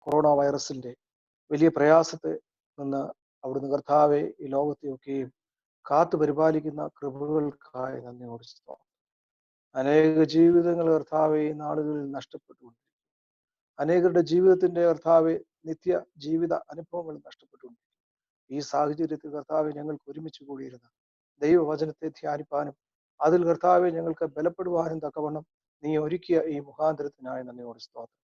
Corona വൈറസിന്റെ വലിയ പ്രയാസത്തെ നിന്ന് അവിടുന്ന് കർത്താവെ ഈ ലോകത്തെയൊക്കെയും കാത്തു പരിപാലിക്കുന്ന കൃപകൾക്കായി നന്ദിയോട് സ്തോത്രം. അനേക ജീവിതങ്ങൾ കർത്താവെ ഈ നാളുകളിൽ നഷ്ടപ്പെട്ടുകൊണ്ടിരിക്കുന്നു. അനേകരുടെ ജീവിതത്തിന്റെ കർത്താവെ നിത്യ ജീവിത അനുഭവങ്ങൾ നഷ്ടപ്പെട്ടുകൊണ്ടിരിക്കുന്നു. ഈ സാഹചര്യത്തിൽ കർത്താവെ ഞങ്ങൾക്ക് ഒരുമിച്ച് കൂടിയിരുന്ന ദൈവവചനത്തെ ധ്യാനിപ്പാനും അതിൽ കർത്താവെ ഞങ്ങൾക്ക് ബലപ്പെടുവാനും തക്കവണ്ണം നീ ഒരുക്കിയ ഈ മുഖാന്തരത്തിനായി നന്ദിയോട് സ്തോത്രം.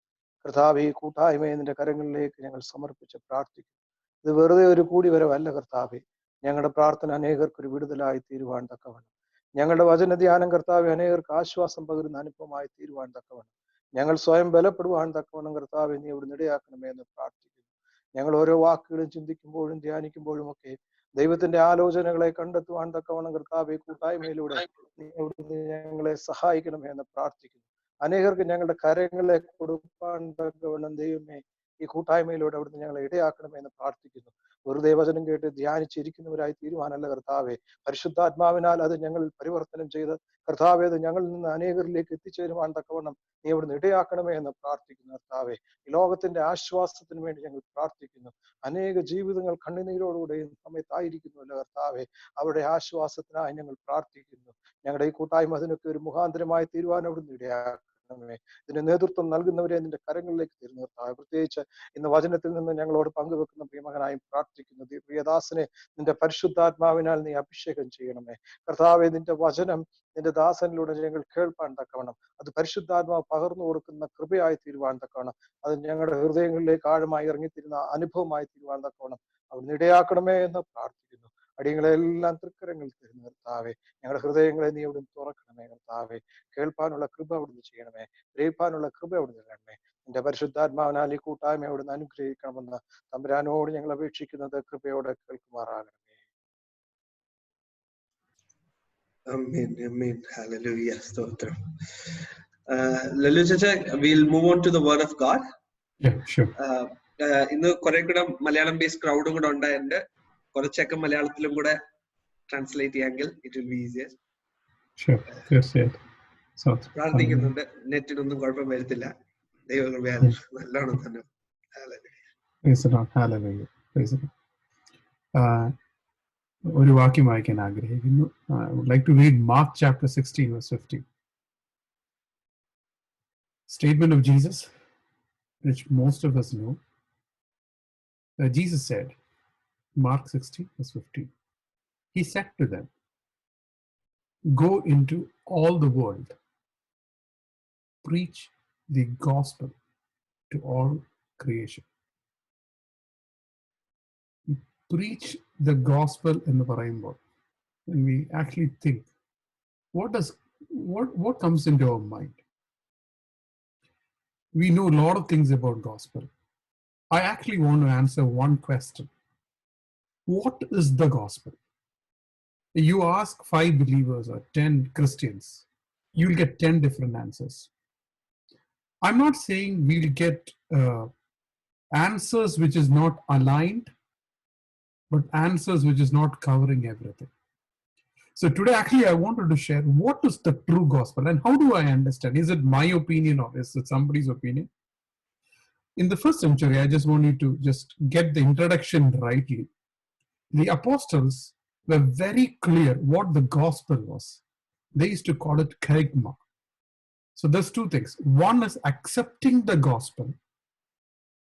കർത്താവെ ഈ കൂട്ടായ്മയെ നിന്റെ കരങ്ങളിലേക്ക് ഞങ്ങൾ സമർപ്പിച്ച് പ്രാർത്ഥിക്കുന്നു. ഇത് വെറുതെ ഒരു കൂടി വരവല്ല കർത്താവെ, ഞങ്ങളുടെ പ്രാർത്ഥന അനേകർക്ക് ഒരു വിടുതലായി തീരുവാൻ തക്കവണ്ണം, ഞങ്ങളുടെ വചന ധ്യാനം കർത്താവെ അനേകർക്ക് ആശ്വാസം പകരുന്ന അനുഭവമായി തീരുവാൻ തക്കവണ്ണം, ഞങ്ങൾ സ്വയം ബലപ്പെടുവാൻ തക്കവണ്ണം കർത്താവെ നീ അവിടെ ഇടയാക്കണമേ എന്ന് പ്രാർത്ഥിക്കുന്നു. ഞങ്ങൾ ഓരോ വാക്കുകളും ചിന്തിക്കുമ്പോഴും ധ്യാനിക്കുമ്പോഴും ഒക്കെ ദൈവത്തിന്റെ ആലോചനകളെ കണ്ടെത്തുവാൻ തക്കവണ്ണം കർത്താവെ കൂട്ടായ്മയിലൂടെ നീ അവിടുന്ന് ഞങ്ങളെ സഹായിക്കണമേ എന്ന് പ്രാർത്ഥിക്കുന്നു. അനേകർക്ക് ഞങ്ങളുടെ കരങ്ങളെ കൊടുക്കാൻ തക്കവണ്ണം ദൈവമേ ഈ കൂട്ടായ്മയിലൂടെ അവിടുന്ന് ഞങ്ങളെ ഇടയാക്കണമേ എന്ന് പ്രാർത്ഥിക്കുന്നു. വെറുതെ വചനം കേട്ട് ധ്യാനിച്ചിരിക്കുന്നവരായി തീരുവാനല്ല കർത്താവെ, പരിശുദ്ധാത്മാവിനാൽ അത് ഞങ്ങൾ പരിവർത്തനം ചെയ്ത് കർത്താവെ അത് ഞങ്ങളിൽ നിന്ന് അനേകരിലേക്ക് എത്തിച്ചേരുവാൻ തക്കവണ്ണം നീ അവിടുന്ന് ഇടയാക്കണമേ എന്ന് പ്രാർത്ഥിക്കുന്നു. കർത്താവെ ഈ ലോകത്തിന്റെ ആശ്വാസത്തിന് വേണ്ടി ഞങ്ങൾ പ്രാർത്ഥിക്കുന്നു. അനേക ജീവിതങ്ങൾ കണ്ണുനീരോടുകൂടെ സമയത്തായിരിക്കുന്നുവല്ലോ കർത്താവെ, അവിടെ ആശ്വാസത്തിനായി ഞങ്ങൾ പ്രാർത്ഥിക്കുന്നു. ഞങ്ങളുടെ ഈ കൂട്ടായ്മ അതിനൊക്കെ ഒരു മുഖാന്തരമായി തീരുവാൻ അവിടുന്ന് ഇടയാക്കണമേ. ഇതിന് നേതൃത്വം നൽകുന്നവരെ നിന്റെ കരങ്ങളിലേക്ക് തരുന്നു കർത്താവെ. പ്രത്യേകിച്ച് ഇന്ന് വചനത്തിൽ നിന്ന് ഞങ്ങളോട് പങ്കുവെക്കുന്ന പ്രിയമകനായും പ്രാർത്ഥിക്കുന്നു. പ്രിയദാസനെ നിന്റെ പരിശുദ്ധാത്മാവിനാൽ നീ അഭിഷേകം ചെയ്യണമേ കർത്താവെ. നിന്റെ വചനം നിന്റെ ദാസനിലൂടെ ഞങ്ങൾ കേൾപ്പാൻ തക്കവണ്ണം അത് പരിശുദ്ധാത്മാവ് പകർന്നു കൊടുക്കുന്ന കൃപയായി തീരുവാൻ തക്കവണ്ണം, അത് ഞങ്ങളുടെ ഹൃദയങ്ങളിലേക്ക് ആഴമായി ഇറങ്ങിത്തിരുന്ന അനുഭവമായി തീരുവാൻ തക്കവണ്ണം അവിടുന്ന് ഇടയാക്കണമേ എന്ന് പ്രാർത്ഥിക്കുന്നു. അടിയങ്ങളെല്ലാം തൃക്കരങ്ങളിൽ തരുന്നു കർത്താവെ. ഞങ്ങളുടെ ഹൃദയങ്ങളെ നീ അവിടുന്ന് തുറക്കണമേ കർത്താവെ. കേൾപ്പാനുള്ള കൃപ അവിടുന്ന് ചെയ്യണമേ, ഗ്രഹിപ്പാനുള്ള കൃപ അവിടുന്ന് തരണമേ. നിന്റെ പരിശുദ്ധാത്മാവിനാൽ ഈ കൂട്ടായ്മ അവിടുന്ന് അനുഗ്രഹിക്കണമെന്ന് തമ്പുരാനോട് ഞങ്ങൾ അപേക്ഷിക്കുന്നത് കൃപയോടെ കേൾക്കുമാറാകണമേ. Amen, amen, hallelujah, stotram. Lalu chacha, we'll move on to the word of God. Yeah, sure. ഇന്ന് കുറെ കൂടെ മലയാളം ബേസ്ഡ് ക്രൗഡും കൂടെ ഉണ്ടായിട്ട് കുറച്ചൊക്കെ മലയാളത്തിലും കൂടെ ട്രാൻസ്ലേറ്റ് ചെയ്യാമെങ്കിൽ ഇറ്റ് വിൽ ബി ഈസിയർ. പ്രാർത്ഥിക്കുന്നുണ്ട്, നെറ്റിനൊന്നും കുഴപ്പം വരുത്തില്ല. ദൈവകൃപയാൽ നല്ലോണം തന്നെ. ഒരു വാക്യം വായിക്കാൻ ആഗ്രഹിക്കുന്നു. I would like to read Mark chapter 16 verse 15. Statement of Jesus, which most of us know. Jesus said, Mark 16 verse 15, he said to them, go into all the world, preach the gospel to all creation. Preach the gospel എന്ന് പറയുമ്പോൾ when we actually think, what comes into our mind? We know a lot of things about gospel. I actually want to answer one question. What is the gospel? You ask 5 believers or 10 Christians, you'll get 10 different answers. I'm not saying we'll get answers which is not aligned, but answers which is not covering everything. So today actually I wanted to share what is the true gospel and how do I understand? Is it my opinion or is it somebody's opinion? In the first century, I just want you to just get the introduction rightly. The apostles were very clear what the gospel was. They used to call it kerygma. So there's two things. One is accepting the gospel.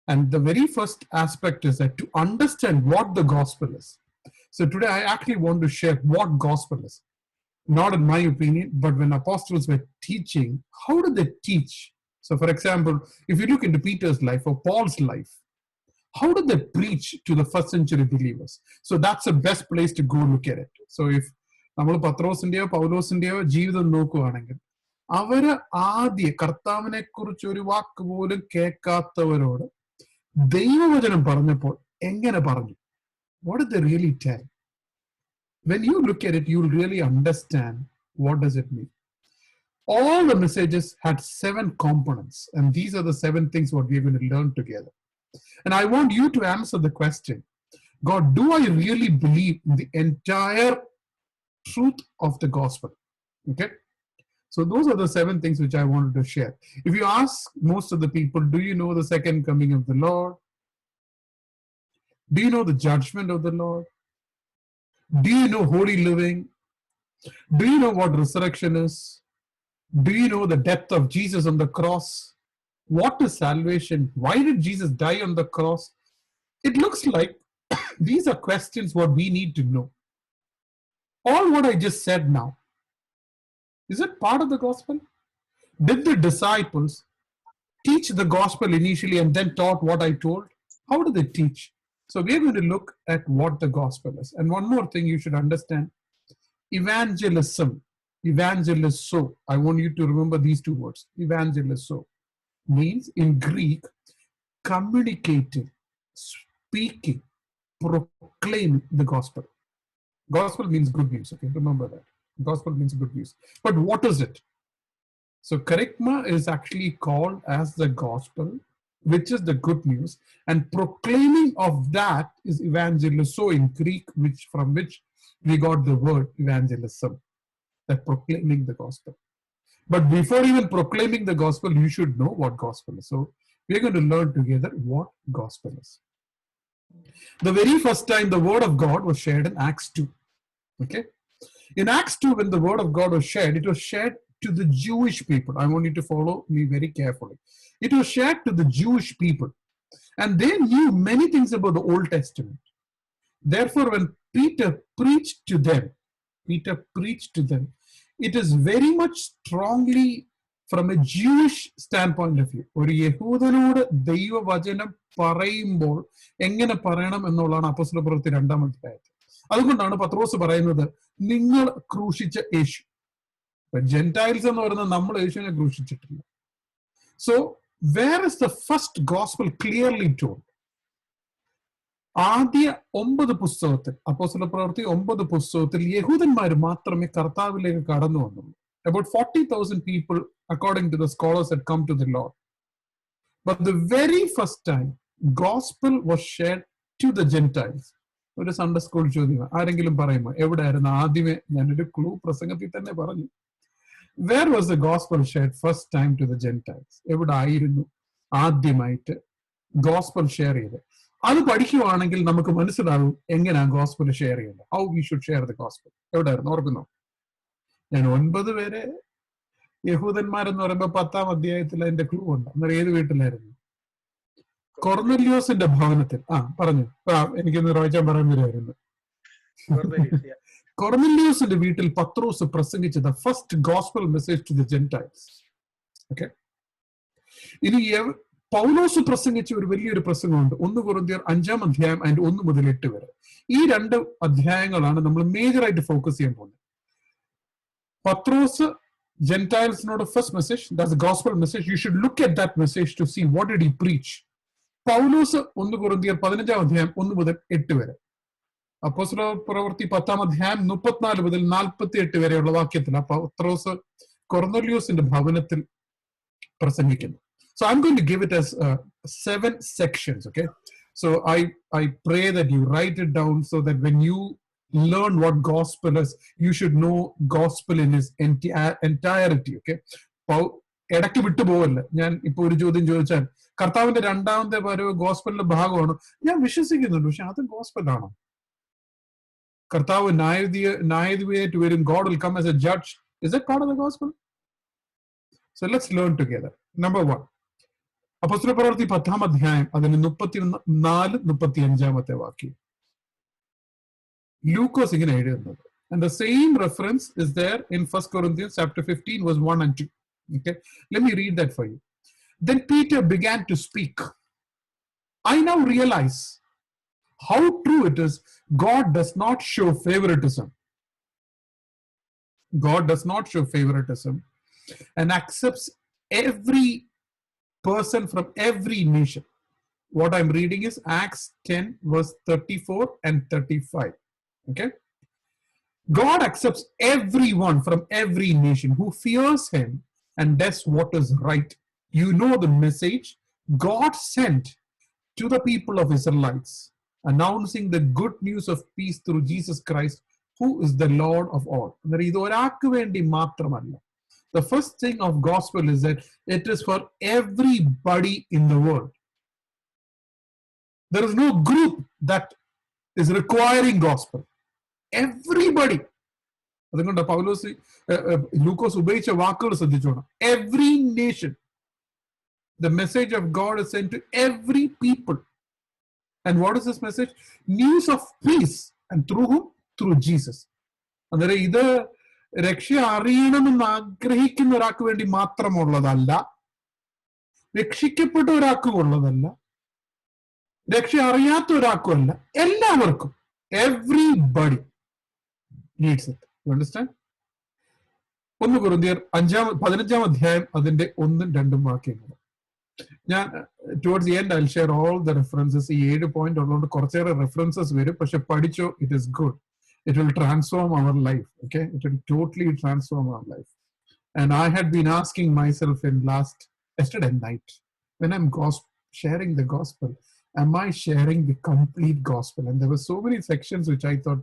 And the very first aspect is that to understand what the gospel is. So today I actually want to share what gospel is. Not in my opinion, but when apostles were teaching, how did they teach? So for example, if you look into Peter's life or Paul's life, how did they preach to the first century believers? So that's the best place to go look at it. So if നമ്മൾ പത്രോസിന്റെയോ പൗലോസിന്റെയോ ജീവിതം നോക്കുകയാണെങ്കിൽ അവര് ആദ്യ കർത്താവിനെ കുറിച്ച് ഒരു വാക്ക് പോലും കേൾക്കാത്തവരോട് ദൈവവചനം പറഞ്ഞപ്പോൾ എങ്ങനെ പറഞ്ഞു? What did they really tell? When you look at it, you'll really understand what does it mean. All the messages had 7 components, and these are the 7 things what we're going to learn together. And I want you to answer the question, God, do I really believe in the entire truth of the gospel? Okay. So those are the 7 things which I wanted to share. If you ask most of the people, do you know the second coming of the Lord? Do you know the judgment of the Lord? Do you know holy living? Do you know what resurrection is? Do you know the depth of Jesus on the cross? What is salvation? Why did Jesus die on the cross? It looks like these are questions what we need to know. All what I just said now, is it part of the gospel? Did the disciples teach the gospel initially and then taught what I told? How do they teach? So we're going to look at what the gospel is. And one more thing you should understand, evangelism, evangelizo. I want you to remember these 2 words. Evangelizo means in Greek, communicating, speaking, proclaiming the gospel. Gospel means good news. Okay, remember that. Gospel means good news. But what is it? So kerygma is actually called as the gospel, which is the good news, and proclaiming of that is evangelizo in Greek, from which we got the word evangelism, that proclaiming the gospel. But before even proclaiming the gospel, you should know what gospel is. So we're going to learn together what gospel is. The very first time the word of God was shared in Acts 2. Okay, in Acts 2, when the word of God was shared, it was shared to the Jewish people. I want you to follow me very carefully. It was shared to the Jewish people, and they knew many things about the Old Testament. Therefore, when Peter preached to them, it is very much strongly from a Jewish standpoint of view. ഒരു യഹൂദനോട് ദൈവവചനം പറയുമ്പോൾ എങ്ങനെ പറയണം എന്നുള്ളതാണ് അപ്പോസ്തലപ്രവൃത്തി 2-ാം അധ്യായത്തിൽ. അതുകൊണ്ടാണ് പത്രോസ് പറയുന്നത്, നിങ്ങൾ ക്രൂശിച്ച യേശു. ജെന്റൈൽസ് എന്ന് പറയുന്നത് നമ്മൾ യേശുവിനെ ക്രൂശിച്ചിട്ടില്ല. So where is the first gospel clearly told? ആദ്യ 9 പുസ്തകത്തിൽ, അപ്പോസ്തലപ്രവൃത്തി 9 പുസ്തകത്തിൽ യഹൂദന്മാർ മാത്രമേ കർത്താവിലേക്ക് കടന്നു വന്നുള്ളൂ. About 40,000 people, according to the scholars, had come to the Lord. But the very first time gospel was shared to the Gentiles. ഒരു സൺഡേ സ്കൂൾ ചോദ്യം ആരെങ്കിലും പറയുമോ? എവിടെയായിരുന്നു ആദ്യമേ? ഞാനൊരു ക്ലൂ പ്രസംഗത്തിൽ തന്നെ പറഞ്ഞു. Where was the gospel shared first time to the Gentiles? എവിടെ ആയിരുന്നു ആദ്യമായിട്ട് ഗോസ്പൽ ഷെയർ ചെയ്ത്? അത് പഠിക്കുവാണെങ്കിൽ നമുക്ക് മനസ്സിലാവും എങ്ങനെയാണ് ഗോസ്പൽ ഷെയർ ചെയ്യേണ്ടത്. How we should share the gospel. എവിടെയായിരുന്നു ഓർക്കുന്നോ? ഞാൻ 9 പേരെ യഹൂദന്മാരെന്ന് പറയുമ്പോൾ 10-ാം അധ്യായത്തിൽ അതിന്റെ ക്ലൂ ഉണ്ട്. അന്നേരം ഏത് വീട്ടിലായിരുന്നു? കൊർന്നല്യോസിന്റെ ഭവനത്തിൽ. പറഞ്ഞു, എനിക്കൊന്ന് വായിച്ചാൻ പറയാൻ വരുമായിരുന്നു. കൊർന്നല്യോസിന്റെ വീട്ടിൽ പത്രോസ് പ്രസംഗിച്ചത് first gospel message to the Gentiles. Okay, ഇനി പൗലോസ് പ്രസംഗിച്ച ഒരു വലിയൊരു പ്രസംഗമുണ്ട്, 1 കൊരിന്ത്യർ 5-ാം അധ്യായം അതിന്റെ 1 മുതൽ 8 വരെ. ഈ 2 അധ്യായങ്ങളാണ് നമ്മൾ മേജറായിട്ട് ഫോക്കസ് ചെയ്യാൻ പോകുന്നത്. പത്രോസ് ജെന്റൈൽസിനോട് first message, that's gospel message. You should look at that message to see what did he preach. പൗലോസ് 1 കൊരിന്ത്യർ 15-ാം അധ്യായം 1 മുതൽ 8 വരെ. അപ്പോസ്തലപ്രവൃത്തി 10-ാം അധ്യായം 34 മുതൽ 48 വരെയുള്ള വാക്യത്തിൽ പത്രോസ് കൊർന്നല്യോസിന്റെ ഭവനത്തിൽ പ്രസംഗിക്കുന്നു. So I'm going to give it as 7 sections. Okay, so I pray that you write it down so that when you learn what gospel is, you should know gospel in its entirety. Okay, ഇടയ്ക്ക് വിട്ടുപോകല്ല. ഞാൻ ഇപ്പൊ ഒരു ചോദ്യം ചോദിച്ചാൽ, കർത്താവിന്റെ 2-ാമത്തെ വരവ് ഗോസ്പലിന്റെ ഭാഗമാണ്, ഞാൻ വിശ്വസിക്കുന്നുണ്ട്, പക്ഷെ അത് ഗോസ്പലാണോ? കർത്താവ് ന്യായാധിപതിയായിട്ട് വരും. God will come as a judge. Is that part of the gospel? So let's learn together. Number 1, അപ്പോസ്തലപ്രവൃത്തി 10-ാം അധ്യായം അതിന് 34-35 വാക്യം. ലൂക്കോസ് ഇങ്ങനെ എഴുതുന്നത്. And the same reference is there in 1 Corinthians chapter 15 verse 1 and 2. Okay, let me read that for you. Then Peter began to speak. I now realize how true it is. God does not show favoritism. God does not show favoritism and accepts every person from every nation. What I'm reading is Acts 10 verse 34 and 35. Okay, God accepts everyone from every nation who fears him and does what is right. You know the message God sent to the people of Israelites, announcing the good news of peace through Jesus Christ, who is the Lord of all. ഇത് ഒരാൾക്ക് വേണ്ടി മാത്രമല്ല, The first thing of gospel is that it is for everybody in the world. There is no group that is requiring gospel. Everybody. അതുകൊണ്ട് പൗലോസ് ലൂക്കോസ് ഉപയോഗിച്ച വാക്കുകൾ ശ്രദ്ധിച്ചോണം. Every nation. The message of God is sent to every people. And what is this message? News of peace. And through whom? Through Jesus. അന്നേരം ഇത് രക്ഷ അറിയണമെന്ന് ആഗ്രഹിക്കുന്ന ഒരാൾക്ക് വേണ്ടി മാത്രമുള്ളതല്ല, രക്ഷിക്കപ്പെട്ട ഒരാൾക്കും ഉള്ളതല്ല, രക്ഷ അറിയാത്ത ഒരാൾക്കും അല്ല, എല്ലാവർക്കും. Everybody needs it. You understand? 1 കൊരിന്ത്യർ 15 അധ്യായം അതിന്റെ 1-2 വാക്യങ്ങൾ. ഞാൻ towards the end I'll share all the references. ഈ 7 പോയിന്റ് ഉള്ളതുകൊണ്ട് കുറച്ചേറെ റെഫറൻസസ് വരും, പക്ഷെ പഠിച്ചോ, it is good. It will transform our life. Okay, it will totally transform our life. And I had been asking myself yesterday night, when I'm sharing the gospel, am I sharing the complete gospel? And there were so many sections which I thought,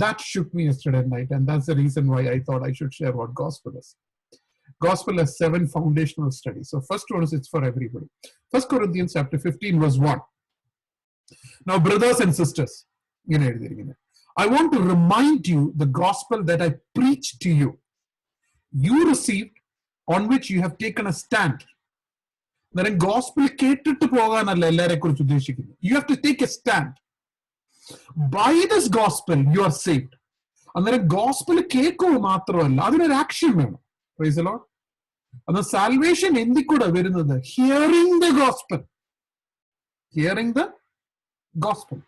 that shook me yesterday night, and that's the reason why I thought I should share what gospel is. Gospel has 7 foundational studies. So first one is it's for everybody. 1 Corinthians chapter 15 verse 1. Now, brothers and sisters, I want to remind you the gospel that I preached to you. You received, on which you have taken a stand. Then gospel കേട്ടിട്ട് പോകാനല്ല എല്ലാരെ കുറിച്ച് ഉദ്ദേശിക്കുന്നത്. You have to take a stand. By this gospel you are saved. അന്നേരം gospel കേൾക്കുക മാത്രമല്ല, അതിനൊരു action വേണം. Praise the Lord. അന്ന് സാൽവേഷൻ എന്തിക്കൂടെ വരുന്നത്? Hearing the gospel. Hearing the gospel.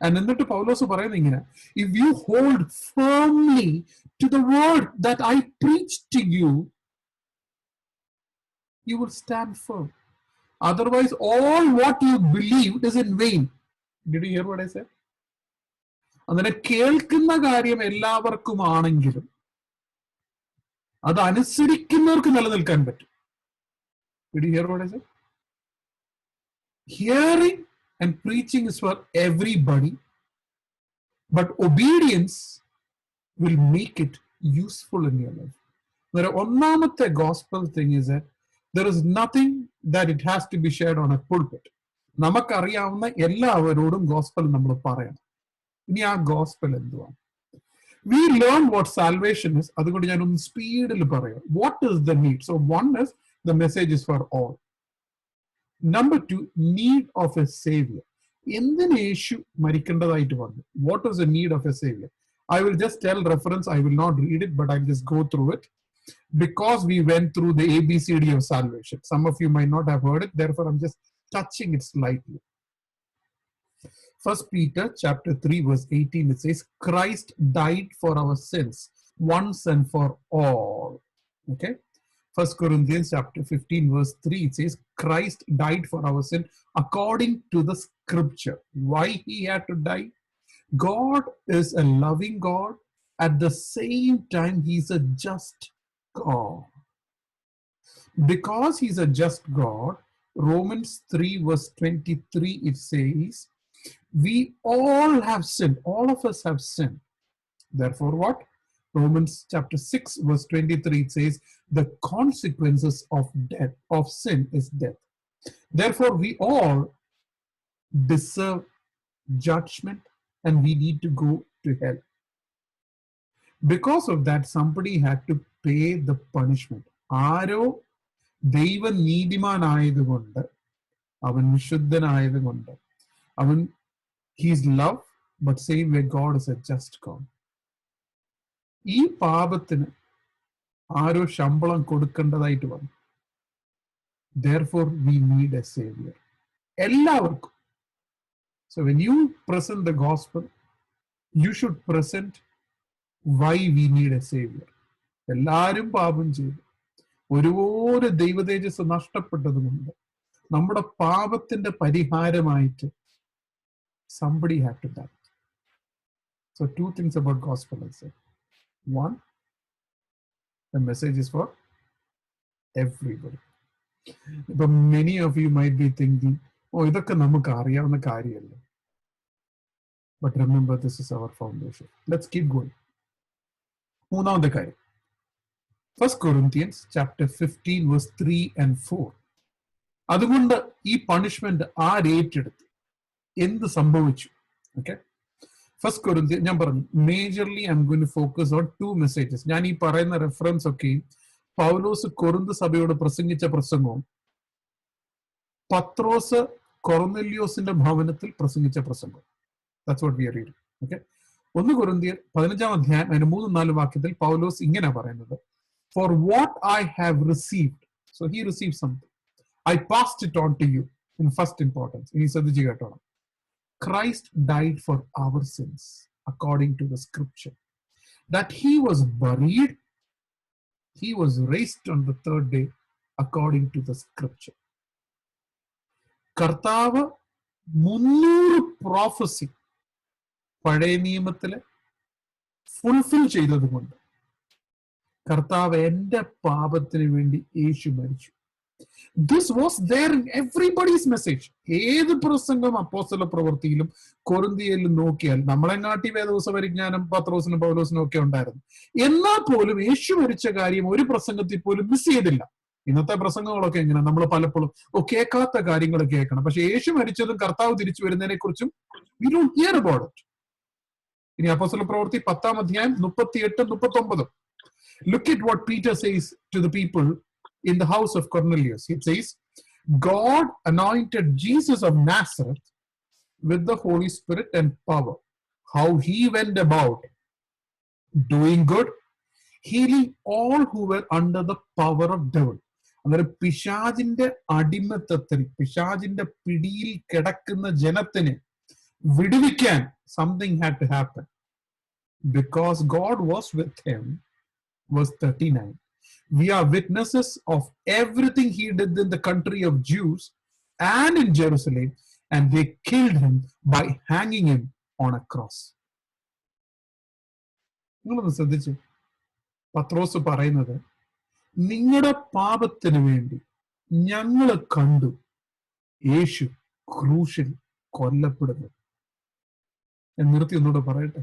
And എന്നിട്ട് പൗലോസ് പറയുന്നത് ഇങ്ങനെ, if you hold firmly to the word that I preached to you, you will stand firm. Otherwise, all what you believed is in vain. Did you hear what I said? അങ്ങനെ കേൾക്കുന്ന കാര്യം എല്ലാവർക്കും ആണെങ്കിലും അത് അനുസരിക്കുന്നവർക്ക് നിലനിൽക്കാൻ പറ്റും. Did you hear what I said? Hearing and preaching is for everybody, but obedience will make it useful in your life. The onnamathe gospel thing is that there is nothing that it has to be shared on a pulpit. നമുക്കറിയാവുന്ന എല്ലാവരോടും gospel നമ്മൾ പറയണം. ഇനി ആ gospel എന്തുവാണ്? We learn what salvation is. അതുകൊണ്ട് ഞാൻ ഒന്ന് സ്പീഡിൽ പറയാം. What is the need? So one is the message is for all. Number 2, need of a savior. എന്തിന് യേശു മരിക്കേണ്ടതായിട്ട് വന്നു? What is the need of a savior? I will just tell reference. I will not read it, but I'll just go through it. Because we went through the ABCD of salvation. Some of you might not have heard it. Therefore, I'm just touching it slightly. 1 Peter chapter 3 verse 18, it says, Christ died for our sins once and for all. Okay. 1 Corinthians chapter 15 verse 3, it says, Christ died for our sin according to the scripture. Why he had to die? God is a loving God. At the same time, he's a just God. Because he's a just God, Romans 3 verse 23, it says, we all have sinned. All of us have sinned. Therefore, what? Romans chapter 6 verse 23, it says, the consequences of death, of sin, is death. Therefore, we all deserve judgment and we need to go to hell. Because of that, somebody had to pay the punishment. ആരോ ദൈവ നീതിമാനായതുകൊണ്ട്, അവൻ വിശുദ്ധനായതുകൊണ്ട്, അവൻ he's love, but same way God is a just God. ഈ പാപത്തിന് ആരോ ശമ്പളം കൊടുക്കേണ്ടതായിട്ട് വന്നു. Therefore, we need a savior. എല്ലാവർക്കും. So when you present the gospel, you should present why we need a savior. എല്ലാവരും പാപം ചെയ്തു, ഒരുപോലെ ദൈവതേജസ് നഷ്ടപ്പെട്ടതുകൊണ്ട് നമ്മുടെ പാപത്തിന്റെ പരിഹാരമായിട്ട് somebody had to die. So 2 things about gospel I said. 1, the message is for everybody. But many of you might be thinking, oh, idakka namukku ariyavunna karyalla. But remember, this is our foundation. Let's keep going. മൂന്നാമത്തെ കാര്യം, 1 Corinthians chapter 15 verse 3 and 4. അതുകൊണ്ട് ഈ punishment ആരേറ്റെടുത്തു, എന്ത് സംഭവിച്ചു? Okay, 1 Corinthians ഞാൻ പറഞ്ഞു, majorly I am going to focus on 2 messages. ഞാൻ ഈ പറയുന്ന റെഫറൻസ് ഒക്കെ പൗലോസ് കൊറിന്ത് സഭയോട് പ്രസംഗിച്ച പ്രസംഗവും പത്രോസ് കൊർന്നല്യോസിന്റെ ഭവനത്തിൽ പ്രസംഗിച്ച പ്രസംഗവും. That's what we are reading. Okay, 1 Corinthians 15 അധ്യായം അതിന്റെ 3-4 വാക്യത്തിൽ പൗലോസ് ഇങ്ങനെ പറയുന്നത്, for what I have received. So he received something. I passed it on to you in first importance. ഇനി ശ്രദ്ധിച്ചു കേട്ടോണം. Christ died for our sins according to the scripture, that he was buried, he was raised on the third day according to the scripture. കർത്താവ് 300 prophecy പഴയ നിയമത്തില് fulfil ചെയ്തതുകൊണ്ട് കർത്താവ് എന്റെ പാപത്തിന് വേണ്ടി യേശു മരിച്ചു. This was there in everybody's message. ഏത് പ്രസംഗം അപ്പോസ്തല പ്രവൃത്തിയിലും കൊരിന്ത്യയിലും നോക്കിയാൽ നമ്മളെങ്ങാട്ടി വേദവസ പരിജ്ഞാനം പത്രോസിനും പൗലോസിനും ഒക്കെ ഉണ്ടായിരുന്നു. എന്നാൽ പോലും യേശു മരിച്ച കാര്യം ഒരു പ്രസംഗത്തിൽ പോലും മിസ് ചെയ്തില്ല. ഇന്നത്തെ പ്രസംഗങ്ങളൊക്കെ എങ്ങനെ നമ്മൾ പലപ്പോഴും കേൾക്കാത്ത കാര്യങ്ങൾ കേൾക്കണം, പക്ഷെ യേശു മരിച്ചതും കർത്താവ് തിരിച്ചു വരുന്നതിനെ കുറിച്ചും we don't hear about it. ഇനി അപ്പോസ്തല പ്രവൃത്തി 10 അധ്യായം 38-39. Look at what Peter says to the people in the house of Cornelius. It says, God anointed Jesus of Nazareth with the Holy Spirit and power. How he went about doing good, healing all who were under the power of devil. അന്നേരം പിശാചിന്റെ അടിമത്തത്തിൽ, പിശാചിന്റെ പിടിയിൽ കിടക്കുന്ന ജനത്തിന് വിടുവിക്കാൻ something had to happen because God was with him. Verse 39. We are witnesses of everything he did in the country of Jews and in Jerusalem, and they killed him by hanging him on a cross. നിങ്ങളൊന്ന് ശ്രദ്ധിച്ചു, പത്രോസ് പറയുന്നത്, നിങ്ങളുടെ പാപത്തിന് വേണ്ടി ഞങ്ങൾ കണ്ടു യേശു ക്രൂശിൽ കൊല്ലപ്പെടുന്നത്. ഞാൻ നിർത്തി ഒന്നുകൂടെ പറയട്ടെ.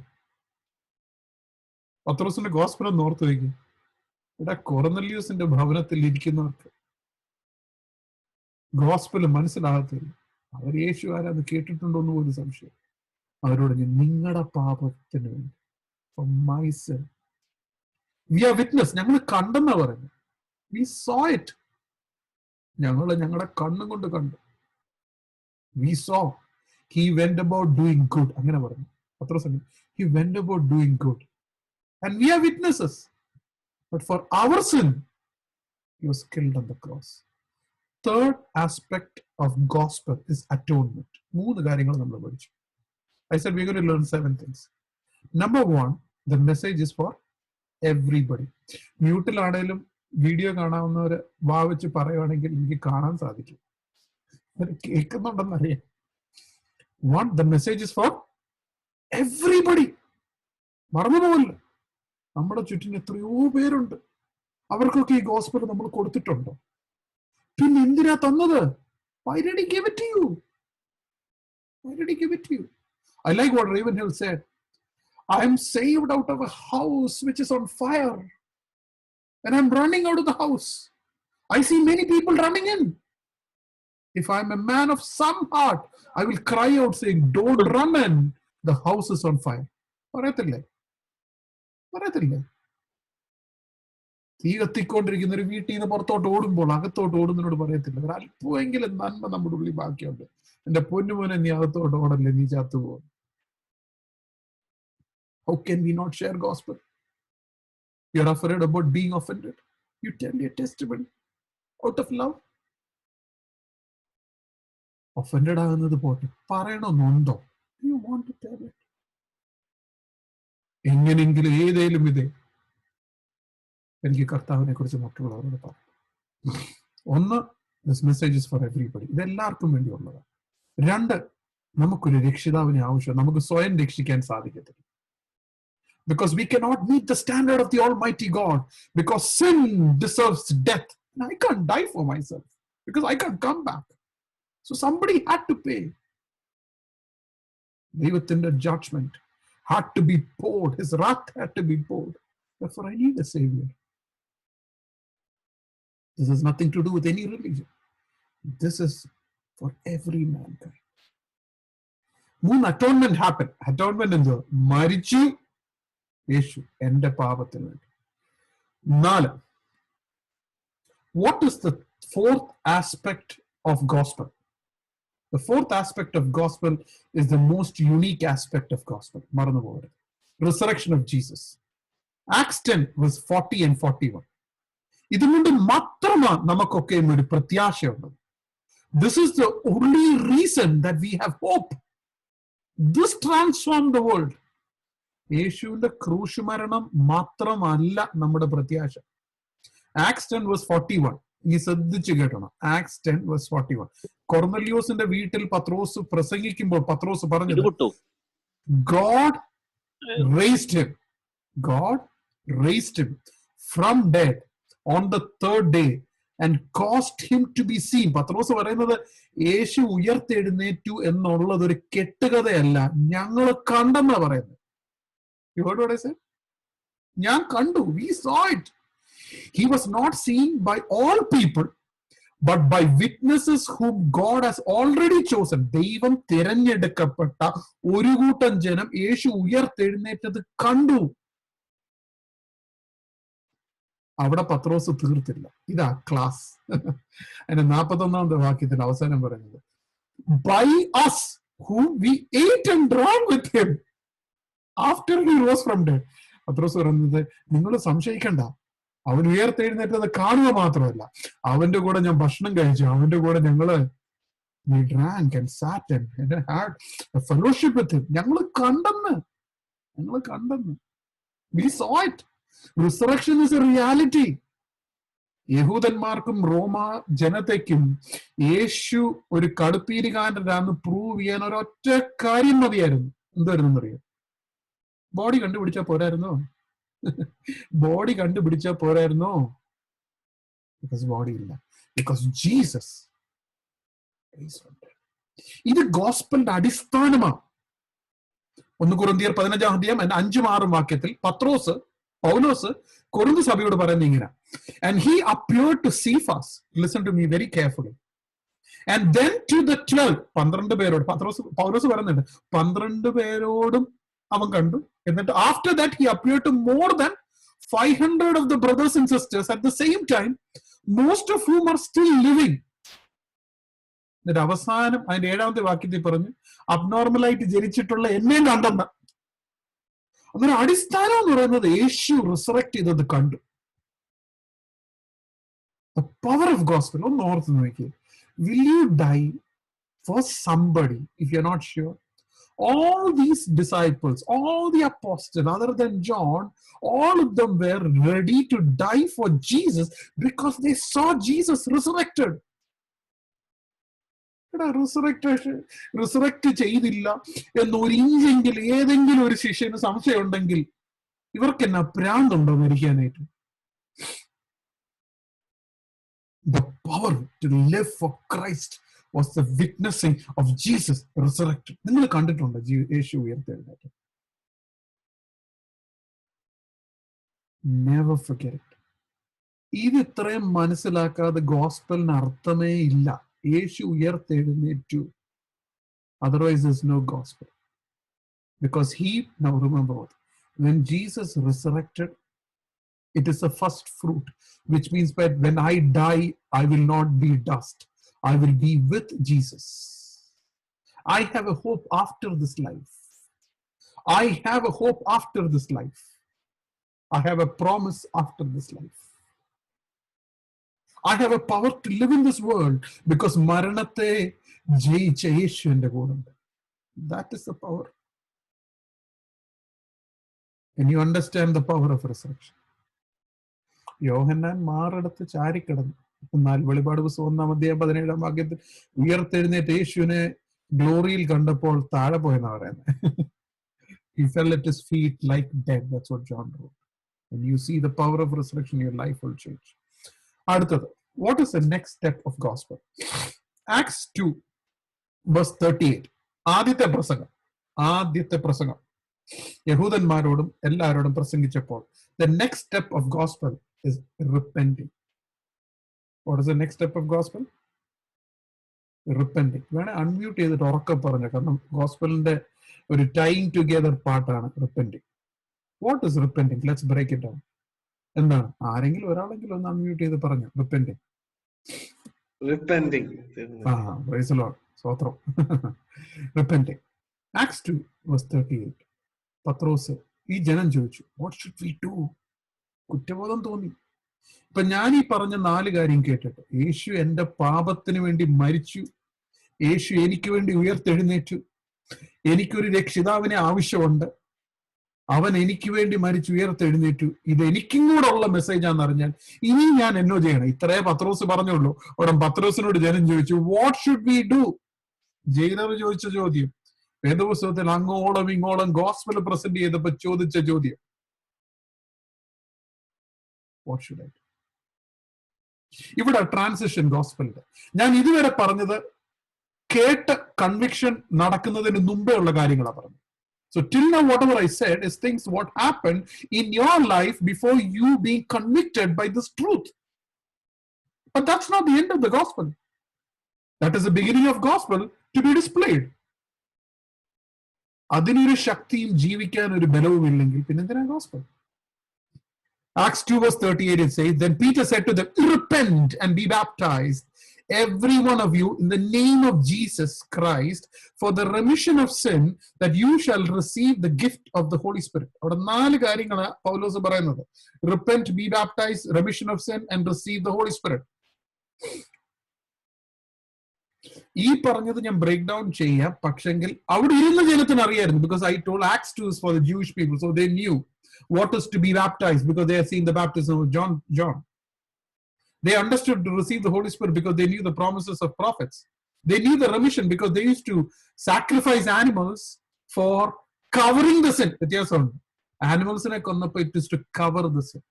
പത്രോസിന്റെ ഗോസ്പൽ ഒന്ന് ഓർത്ത് വയ്ക്കും. ഇവിടെ കൊർന്നല്യോസിന്റെ ഭവനത്തിൽ ഇരിക്കുന്നവർക്ക് ഗോസ്പൽ മനസ്സിലാകത്തില്ല. അവർ യേശു ആരാന്ന് കേട്ടിട്ടുണ്ടോ എന്ന് പോലും സംശയം. അവരോട് ഞാൻ നിങ്ങളുടെ പാപത്തിന് വേണ്ടി, for my sin. We are witness. ഞങ്ങൾ കണ്ടെന്നാ പറയുന്നത്. We saw it. ഞങ്ങളുടെ കണ്ണും കൊണ്ട് കണ്ടു. We saw. He went about doing good. അങ്ങനെ പറഞ്ഞു പത്രോസ്. He went about doing good. And we are witnesses. But for our sin, he was killed on the cross. Third aspect of gospel is atonement. 3 കാര്യങ്ങൾ നമ്മൾ പഠിച്ചു. I said we're going to learn 7 things. Number 1, the message is for everybody. മ്യൂട്ടിലാണേലും video കാണാവുന്നവര് വാ വെച്ച് പറയുവാണെങ്കിൽ എനിക്ക് കാണാൻ സാധിക്കും, കേൾക്കുന്നുണ്ടെന്നറിയാം. 1, the message is for everybody. മറന്നു പോകില്ല. നമ്മുടെ ചുറ്റിന് എത്രയോ പേരുണ്ട്, അവർക്കൊക്കെ ഈ ഗോസ്പൽ നമ്മൾ കൊടുത്തിട്ടുണ്ടോ? പിന്നെ എന്തിനാ തന്നത്? Why did he give it to you? Why did he give it to you? I like what Ravenhill said. I am saved out of a house which is on fire, and I'm running out of the house. I see many people running in. If I'm a man of some heart, I will cry out saying, don't run in, the house is on fire. പറയത്തില്ലേ? തീ കത്തിക്കൊണ്ടിരിക്കുന്ന ഒരു വീട്ടിൽ നിന്ന് പുറത്തോട്ട് ഓടുമ്പോൾ അകത്തോട്ട് ഓടുന്നതിനോട് പറയത്തില്ല, ഒരു അല്പമെങ്കിലും നന്മ നമ്മുടെ ഉള്ളിൽ ബാക്കിയുണ്ട്, എന്റെ പൊന്നുമോനെ നീ അകത്തോട്ട് ഓടല്ലേ, നീ ചത്തു പോകും. How can we not share gospel? You're afraid about being offended. You tell your testimony out of love. Offended ആകുന്നത് പോട്ടെ, പറയണമെന്നുണ്ടോ? You want to tell it. എങ്ങനെങ്കിലും ഏതേലും ഇതേ എനിക്ക് കർത്താവിനെ കുറിച്ച് മറ്റുള്ളവരോട് പറയാം. 1, this message is for everybody. ഇതെല്ലാവർക്കും വേണ്ടിയുള്ളതാണ്. 2, നമുക്കൊരു രക്ഷിതാവിനെ ആവശ്യം. നമുക്ക് സ്വയം രക്ഷിക്കാൻ സാധിക്കത്തില്ല. Because we cannot meet the standard of the Almighty God. Because sin deserves death. And I can't die for myself. Because I can't come back. So somebody had to pay. Deivathinte judgment had to be poured. His wrath had to be poured. Therefore, I need a savior. This has nothing to do with any religion. This is for every mankind. Atonement happened. Atonement in the Marichu Yeshu and the Pavatil. Nala. What is the fourth aspect of gospel? The fourth aspect of gospel is the most unique aspect of gospel. Resurrection of Jesus. Acts 10 verse 40 and 41. ഇതുകൊണ്ട് മാത്രമാണ് നമുക്കൊക്കെ ഒരു പ്രത്യാശയുള്ളത്. This is the only reason that we have hope. This transformed the world. യേശുവിന്റെ ക്രൂശ് മരണം മാത്രമല്ല നമ്മുടെ പ്രത്യാശ. Acts 10 verse 41. ഇനി ശ്രദ്ധിച്ചു കേട്ടണം. Acts 10 verse 41. കൊർന്നലിയോസിന്റെ വീട്ടിൽ പത്രോസ് പ്രസംഗിക്കുമ്പോൾ പത്രോസ് പറഞ്ഞത്, God raised him. God raised him from dead on the third day and caused him to be seen. പത്രോസ് പറയുന്നത് യേശു ഉയർത്തെഴുന്നേറ്റു എന്നുള്ളത് ഒരു കെട്ടുകഥയല്ല, ഞങ്ങൾ കണ്ടെന്നാ പറയുന്നത്. You heard what I said? ഞാൻ കണ്ടു. We saw it. He was not seen by all people, but by witnesses whom God has already chosen. ദൈവം തിരഞ്ഞെടുക്കപ്പെട്ട ഒരു കൂട്ടം ജനം യേശു ഉയർത്തെഴുന്നേറ്റത് കണ്ടു. അവിടെ പത്രോസ് തീർത്തില്ല. ഇതാ ക്ലാസ്. അതിന്റെ 41ാമത്തെ വാക്യത്തിൽ അവസാനം പറയുന്നത്, by us whom we ate and drank with him after he rose from dead. പത്രോസ് പറയുന്നത്, നിങ്ങൾ സംശയിക്കണ്ട, അവൻ ഉയർത്തെഴുന്നേറ്റത് കാണുക മാത്രമല്ല, അവന്റെ കൂടെ ഞാൻ ഭക്ഷണം കഴിച്ചു, അവന്റെ കൂടെ ഞങ്ങള് we drank and sat and had a fellowship with him. ഞങ്ങൾ കണ്ടെന്ന്. We saw it. Resurrection is a reality. യഹൂദന്മാർക്കും റോമ ജനതയ്ക്കും യേശു ഒരു കടുപ്പീരുകാരനാണെന്ന് പ്രൂവ് ചെയ്യാൻ ഒരൊറ്റ കാര്യം മതിയായിരുന്നു. എന്തായിരുന്നു അറിയാം? ബോഡി കണ്ടുപിടിച്ചാൽ പോരായിരുന്നോ? ബോഡി കണ്ടുപിടിച്ചാൽ പോരായിരുന്നോ? ബിക്കോസ് ബോഡി ഇല്ല. Because Jesus. ഇത് ഗോസ്പലിന്റെ അടിസ്ഥാനമാണ്. 1 കൊരിന്ത്യർ 15-ാം അധ്യായം 5-6 വാക്യത്തിൽ പൗലോസ് കൊരിന്ത് സഭയോട് പറയുന്നത് ഇങ്ങനെ, and he appeared to Cephas. Listen to me very carefully. And then to the 12, 12 പേരോട് പൗലോസ് പറയുന്നുണ്ട്, 12 പേരോടും അവൻ കണ്ടു. എന്നിട്ട് after that he appeared to more than 500 of the brothers and sisters at the same time, most of whom are still living. എന്നിട്ട് അവസാനം അതിന്റെ 7ാമത്തെ വാക്യത്തിൽ പറഞ്ഞു, അബ്നോർമലായിട്ട് ജനിച്ചിട്ടുള്ള എന്നെ കണ്ടെന്ന. അങ്ങനെ അടിസ്ഥാനം എന്ന് പറയുന്നത് യേശു റിസറക്ട് ചെയ്തത് കണ്ടു. The power of gospel. ഒന്ന് ഓർത്ത് നോക്കിയേ. Will you die for somebody if you're not sure? All these disciples, all the apostles other than John, all of them were ready to die for Jesus because they saw Jesus resurrected. Resurrect ചെയ്തില്ല എന്നൊരു ഇഞ്ചെങ്കിലും ഏതെങ്കിലും ഒരു ശിഷ്യന് സംശയം ഉണ്ടെങ്കിൽ ഇവർക്ക് എന്നാ പ്രാന്തുണ്ടോ മരിക്കാനായിട്ട്? The power to live for Christ was the witnessing of Jesus resurrected. നിങ്ങൾ കണ്ടിട്ടുണ്ടോ യേശു ഉയർത്തെഴുന്നേറ്റ്? Never forget it. ഇത് ഇത്രയും മനസ്സിലാക്കാതെ ഗോസ്പലിന് അർത്ഥമേ ഇല്ല. യേശു ഉയർത്തെഴുന്നേറ്റു. Otherwise there's no gospel. Because now remember what? When Jesus resurrected, it is the first fruit, which means that when I die, I will not be dust. I will be with Jesus. I have a hope after this life. I have a hope after this life. I have a promise after this life. I have a power to live in this world because maranate ജയിച്ച യേശുവിന്റെ കൂടെ. That is the power. Can you understand the power of resurrection? യോഹന്നാൻ മാറെടുത്ത് ചാരിക്കിടന്നു. എന്നാൽ വെളിപാട് പുസ്തകം 1-ാം അധ്യായം 17-ാം വാക്യത്തിൽ ഉയർത്തെഴുന്നേറ്റ് യേശുവിനെ ഗ്ലോറിയിൽ കണ്ടപ്പോൾ താഴെ പോയെന്നാ പറയുന്നത്. He fell at his feet like dead. That's what John wrote. When you see the power of resurrection, your life will change. അടുത്തത്, what is the next step of gospel? Acts 2 verse 38. ആദ്യത്തെ പ്രസംഗം യഹൂദന്മാരോടും എല്ലാവരോടും പ്രസംഗിച്ചപ്പോൾ The next step of gospel is repenting. What is the next step of gospel? Repenting. വേണേ unmute ചെയ്തിട്ട് ഉറക്കെ പറഞ്ഞു, കാരണം ഗോസ്പലിന്റെ ഒരു ടൈം ടുഗെദർ പാർട്ടാണ് repenting. What is repenting? Let's break it down. എന്താണ്? ആരെങ്കിലും ഒരാളെങ്കിലും ഒന്ന് അൺമ്യൂട്ട് ചെയ്ത് പറഞ്ഞു റിപ്പൻറ്റിങ്. Praise the Lord. സ്തോത്രം. റിപ്പൻറ്റിങ്. Acts 2:38. പത്രോസ്, ഈ ജനം ചോദിച്ചു, വാട്ട് ഷുഡ് വി ഡു? കുറ്റബോധം തോന്നി. ഇപ്പൊ ഞാൻ ഈ പറഞ്ഞ 4 കാര്യം കേട്ടിട്ട്, യേശു എന്റെ പാപത്തിന് വേണ്ടി മരിച്ചു, യേശു എനിക്ക് വേണ്ടി ഉയർത്തെഴുന്നേറ്റു, എനിക്കൊരു രക്ഷിതാവിനെ ആവശ്യമുണ്ട്, അവൻ എനിക്ക് വേണ്ടി മരിച്ചു ഉയർത്തെഴുന്നേറ്റു, ഇത് എനിക്കും കൂടെ ഉള്ള മെസ്സേജാന്ന് അറിഞ്ഞാൽ ഇനി ഞാൻ എന്നോ ചെയ്യണം? ഇത്രേ പത്രോസ് പറഞ്ഞുള്ളൂ. അവിടെ പത്രോസിനോട് ജനം ചോദിച്ചു, what should we do? Jailer ചോദിച്ച ചോദ്യം, വേദപുസ്തകത്തിൽ അങ്ങോളം ഇങ്ങോളം ഗോസ്പൽ പ്രസന്റ് ചെയ്തപ്പോ ചോദിച്ച ചോദ്യം, വാട്ട് ഷുഡ് ഐ ഡു? ഇവിടെ ട്രാൻസിഷൻ ഗോസ്പലിന്റെ. ഞാൻ ഇതുവരെ പറഞ്ഞത് കേട്ട് കൺവിക്ഷൻ നടക്കുന്നതിന് മുമ്പേ ഉള്ള കാര്യങ്ങളാണ് പറഞ്ഞത്. So till now whatever I said is things what happened in your life before you being convicted by this truth. But that's not the end of the gospel. That is the beginning of gospel to be displayed. അതിനൊരു ശക്തിയും ജീവിക്കാൻ ഒരു ബലവും ഇല്ലെങ്കിൽ പിന്നെ എന്തിനാ gospel? Acts 2:38 it says, then Peter said to them, repent and be baptized, every one of you, in the name of Jesus Christ, for the remission of sin, that you shall receive the gift of the Holy Spirit. അവിടെ 4 കാര്യങ്ങളാണ് പൗലോസ് പറയുന്നത്. Repent, be baptized, remission of sin, and receive the Holy Spirit. ഈ പറഞ്ഞത് ഞാൻ break down ചെയ്യാം, പക്ഷെങ്കിൽ അവിടെ ഇരുന്ന ജനത്തിന് അറിയായിരുന്നു. Because I told Acts 2 is for the Jewish people, so they knew what is to be baptized because they had seen the baptism of John. They understood to receive the Holy Spirit because they knew the promises of prophets. They knew the remission because they used to sacrifice animals for covering the sin. Animals it is to cover the sin.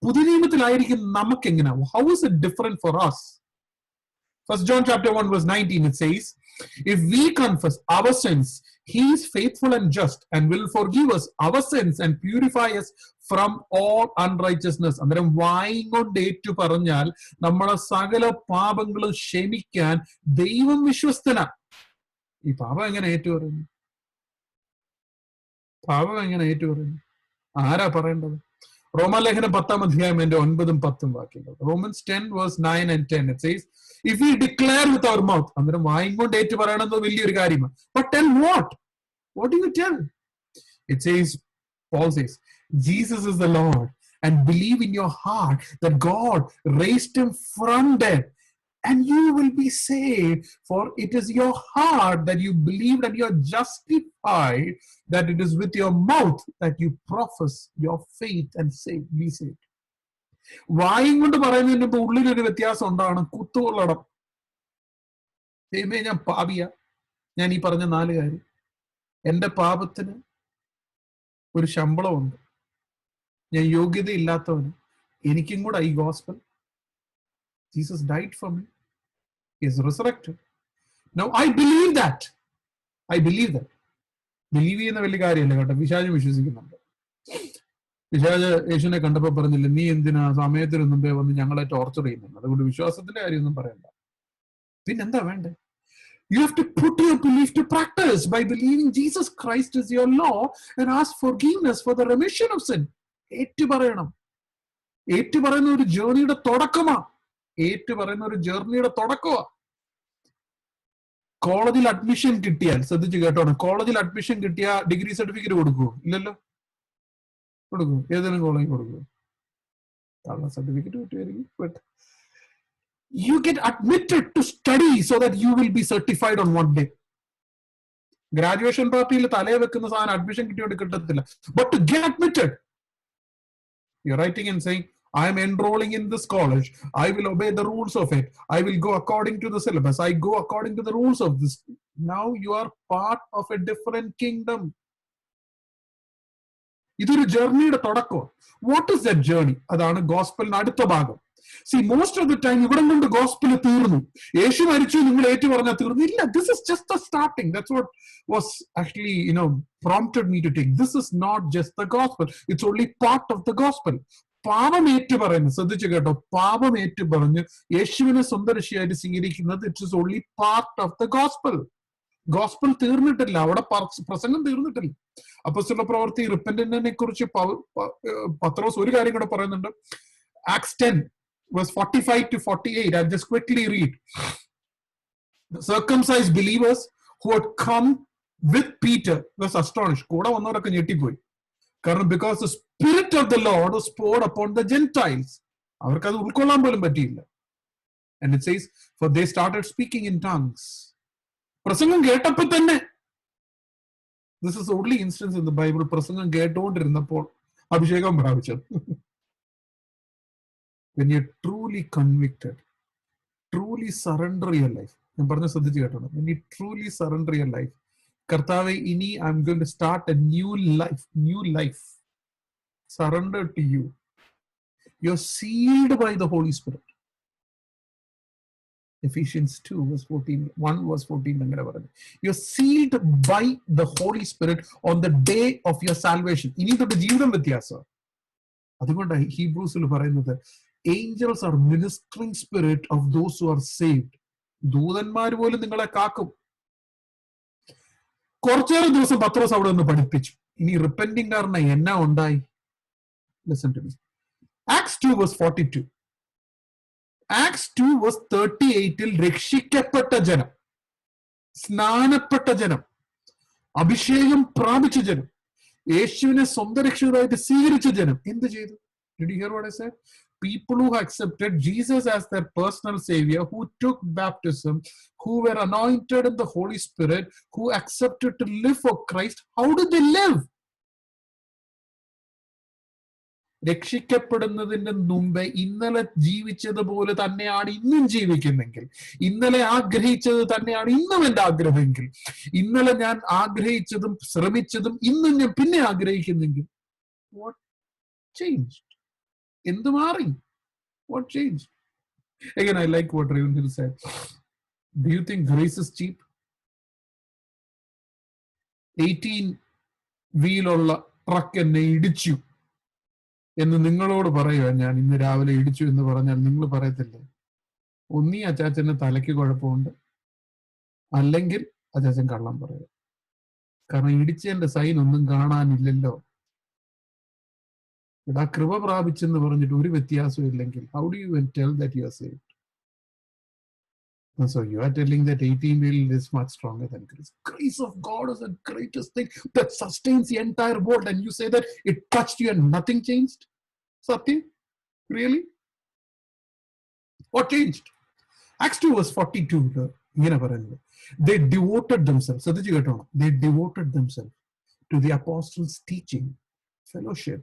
പുതിയ നിയമത്തിലായിരിക്കും നമുക്ക് എങ്ങനെ? How is it different for us? 1 John chapter 1:19 it says, if we confess our sins, he is faithful and just and will forgive us our sins and purify us from all unrighteousness. അന്നേരം വായും കൊണ്ട് ഏറ്റു പറഞ്ഞാൽ നമ്മളെ സകല പാപങ്ങളും ക്ഷമിക്കാൻ ദൈവം വിശ്വസ്തനാ. ഈ പാപം എങ്ങനെ ഏറ്റുപറയുന്നു? പാപം എങ്ങനെ ഏറ്റുപറയുന്നു? ആരാ പറയേണ്ടത്? റോമാലേഖനം 10-ാം അധ്യായം 9-10 വാക്യങ്ങൾ. Romans 10:9 and 10 it says, if we declare with our mouth, അന്നേരം വായും കൊണ്ട് ഏറ്റു പറയണമെന്ന് വലിയൊരു കാര്യമാണ്. But tell what? What do you tell? It says, Paul says, Jesus is the Lord, and believe in your heart that God raised him from dead, and you will be saved. For it is your heart that you believed and you are justified, that it is with your mouth that you profess your faith and be saved. വായും കൊണ്ട് പറയുന്നതിന് മുമ്പ് ഉള്ളിലൊരു വ്യത്യാസം ഉണ്ടാകണം. കുത്തുകൊള്ളണം. ദൈവമേ, ഞാൻ പാപിയ. ഞാൻ ഈ പറഞ്ഞ 4 കാര്യം, എന്റെ പാപത്തിന് ഒരു ശമ്പളമുണ്ട്, ഞാൻ യോഗ്യതയില്ലാത്തവന്, എനിക്കും കൂടെ ഈ gospel. Jesus died for me. He is resurrected. Now I believe that. Believe ചെയ്യുന്ന വലിയ കാര്യമല്ല കേട്ടോ. പിശാച് വിശ്വസിക്കുന്നുണ്ട്. പിശാച് യേശുവിനെ കണ്ടപ്പോ പറഞ്ഞില്ല, നീ എന്തിനാ സമയത്തിന് മുമ്പേ വന്ന് ഞങ്ങളെ ടോർച്ചർ ചെയ്യുന്നത്? അതുകൊണ്ട് വിശ്വാസത്തിന്റെ കാര്യമൊന്നും പറയണ്ട. പിന്നെന്താ വേണ്ടേ? You have to put your belief to practice by believing Jesus Christ is your Lord and ask forgiveness for the remission of sin. ഏറ്റുപറയണം. ഏറ്റുപറയുന്ന ഒരു ജേർണിയുടെ തുടക്കമാണ്. കോളേജിൽ അഡ്മിഷൻ കിട്ടിയാൽ, ശ്രദ്ധിച്ച് കേട്ടോണം, കോളേജിൽ അഡ്മിഷൻ കിട്ടിയ ഡിഗ്രി സർട്ടിഫിക്കറ്റ് കൊടുക്കുമോ? ഇല്ലല്ലോ. കൊടുക്കും? ഏതെങ്കിലും കോളേജ് കൊടുക്കുമോ? സർട്ടിഫിക്കറ്റ് കിട്ടുമായിരിക്കും. But you get admitted to study so that you will be certified on one day. Graduation പാർട്ടിയിൽ തലേ വെക്കുന്ന സാധനം അഡ്മിഷൻ കിട്ടിയോണ്ട് കിട്ടത്തില്ല. But to get admitted, you're writing and saying, I am enrolling in this college. I will obey the rules of it. I will go according to the syllabus. I go according to the rules of this. Now you are part of a different kingdom. ഇതൊരു ജേർണിയുടെ തുടക്കമാണ്. What is that journey? അതാണ് ഗോസ്പലിന്റെ അടുത്ത ഭാഗം. See, most of the time, ഇവിടെ കൊണ്ട് gospel തീർന്നു. യേശു മരിച്ചു, നിങ്ങൾ ഏറ്റു പറഞ്ഞാൽ തീർന്നു. ഇല്ല, this is just the starting. That's what was actually, prompted me to take. This is not just the gospel. It's only part of the gospel. പാപം ഏറ്റു പറയുന്നു, ശ്രദ്ധിച്ചു കേട്ടോ, പാപം ഏറ്റു പറഞ്ഞ് യേശുവിനെ സ്വന്തം രക്ഷയായിട്ട് സ്വീകരിക്കുന്നത് it is only part of the gospel. Gospel തീർന്നിട്ടില്ല, അവിടെ പ്രസംഗം തീർന്നിട്ടില്ല. അപ്പോസ്തല പ്രവൃത്തി റിപ്പന്റന്റിനെ കുറിച്ച് പത്രോസ് ഒരു കാര്യം കൂടെ പറയുന്നുണ്ട്. Acts 10 verse 45 to 48. I'll just quickly read. The circumcised believers who had come with Peter was astonished. കൂടെ വന്നവരൊക്കെ ഞെട്ടിപ്പോയി. കാരണം because the spirit of the Lord was poured upon the Gentiles. അവർക്ക് അത് ഉൾക്കൊള്ളാൻ പോലും പറ്റിയില്ല. And it says, for they started speaking in tongues. പ്രസംഗം കേട്ടപ്പോൾ തന്നെ, this is the only instance in the Bible, പ്രസംഗം കേട്ടുകൊണ്ടിരുന്നപ്പോൾ അഭിഷേകം പ്രാപിച്ചത്. When you're truly convicted, truly surrender your life. ഞാൻ പറഞ്ഞ ശ്രദ്ധിച്ച് കേട്ടോ. When you truly surrender your life, കർത്താവേ, ഇനി I'm going to start a new life. Surrender to you. You're sealed by the Holy Spirit. Ephesians 2 verse 14, 1 verse 14 അങ്ങനെ പറഞ്ഞു. You're sealed by the Holy Spirit on the day of your salvation. ഇനി തൊട്ട് ജീവിതം വ്യത്യാസം. അതുകൊണ്ടാണ് ഹീബ്രൂസിൽ പറയുന്നത്, angels are ministering spirit of those who are saved. ദൂതന്മാർ പോലും നിങ്ങളെ കാക്കും. കുറച്ചേറെ ദിവസം പത്രോസ് അവിടെ നിന്ന് പഠിപ്പിച്ചു. ഇനി റിപ്പന്റിംഗ് കാരണം എന്നാ ഉണ്ടായി? Listen to me. Acts 2 verse 42. Acts 2 verse 38 രക്ഷിക്കപ്പെട്ട ജനം, സ്നാനപ്പെട്ട ജനം, അഭിഷേകം പ്രാപിച്ച ജനം, യേശുവിനെ സ്വന്തം രക്ഷകനായിട്ട് സ്വീകരിച്ച ജനം എന്ത് ചെയ്തു? Did you hear what I said? People who accepted Jesus as their personal savior, who took baptism, who were anointed in the Holy Spirit, who accepted to live for Christ, how did they live? രക്ഷിക്കപ്പെടുന്നതിന്റെ മുമ്പേ ഇന്നലെ ജീവിച്ചതുപോലെ തന്നെയാണ് ഇന്നും ജീവിക്കുന്നെങ്കിൽ, ഇന്നലെ ആഗ്രഹിച്ചത് തന്നെയാണ് ഇന്നും എന്റെ ആഗ്രഹമെങ്കിൽ, ഇന്നലെ ഞാൻ ആഗ്രഹിച്ചതും ശ്രമിച്ചതും ഇന്നും ഞാൻ പിന്നെ ആഗ്രഹിക്കുന്നെങ്കിൽ, what changed? എന്ത് മാറി? What changed? Again, I like what Raymond Hill said. Do you think grace is cheap? 18 വീലുള്ള truck എന്നെ ഇടിച്ചു എന്ന് നിങ്ങളോട് പറയുക, ഞാൻ ഇന്ന് രാവിലെ ഇടിച്ചു എന്ന് പറഞ്ഞാൽ നിങ്ങൾ പറയത്തില്ലേ, ഒന്നീ അച്ചാച്ചന്റെ തലയ്ക്ക് കുഴപ്പമുണ്ട്, അല്ലെങ്കിൽ അച്ചാച്ചൻ കള്ളം പറയുക. കാരണം ഇടിച്ചതിന്റെ സൈൻ ഒന്നും കാണാനില്ലല്ലോ. ഇവിടെ കൃപ പ്രാപിച്ചെന്ന് പറഞ്ഞിട്ട് ഒരു വ്യത്യാസവും ഇല്ലെങ്കിൽ, how do you tell that you are saved? And so you are telling that 18 wheel is much stronger than grace. Grace of God is the greatest thing that sustains the entire world, and you say that it touched you and nothing changed? Something? Really? What changed? Acts 2 verse 42. They devoted themselves. They devoted themselves to the apostles' teaching, fellowship,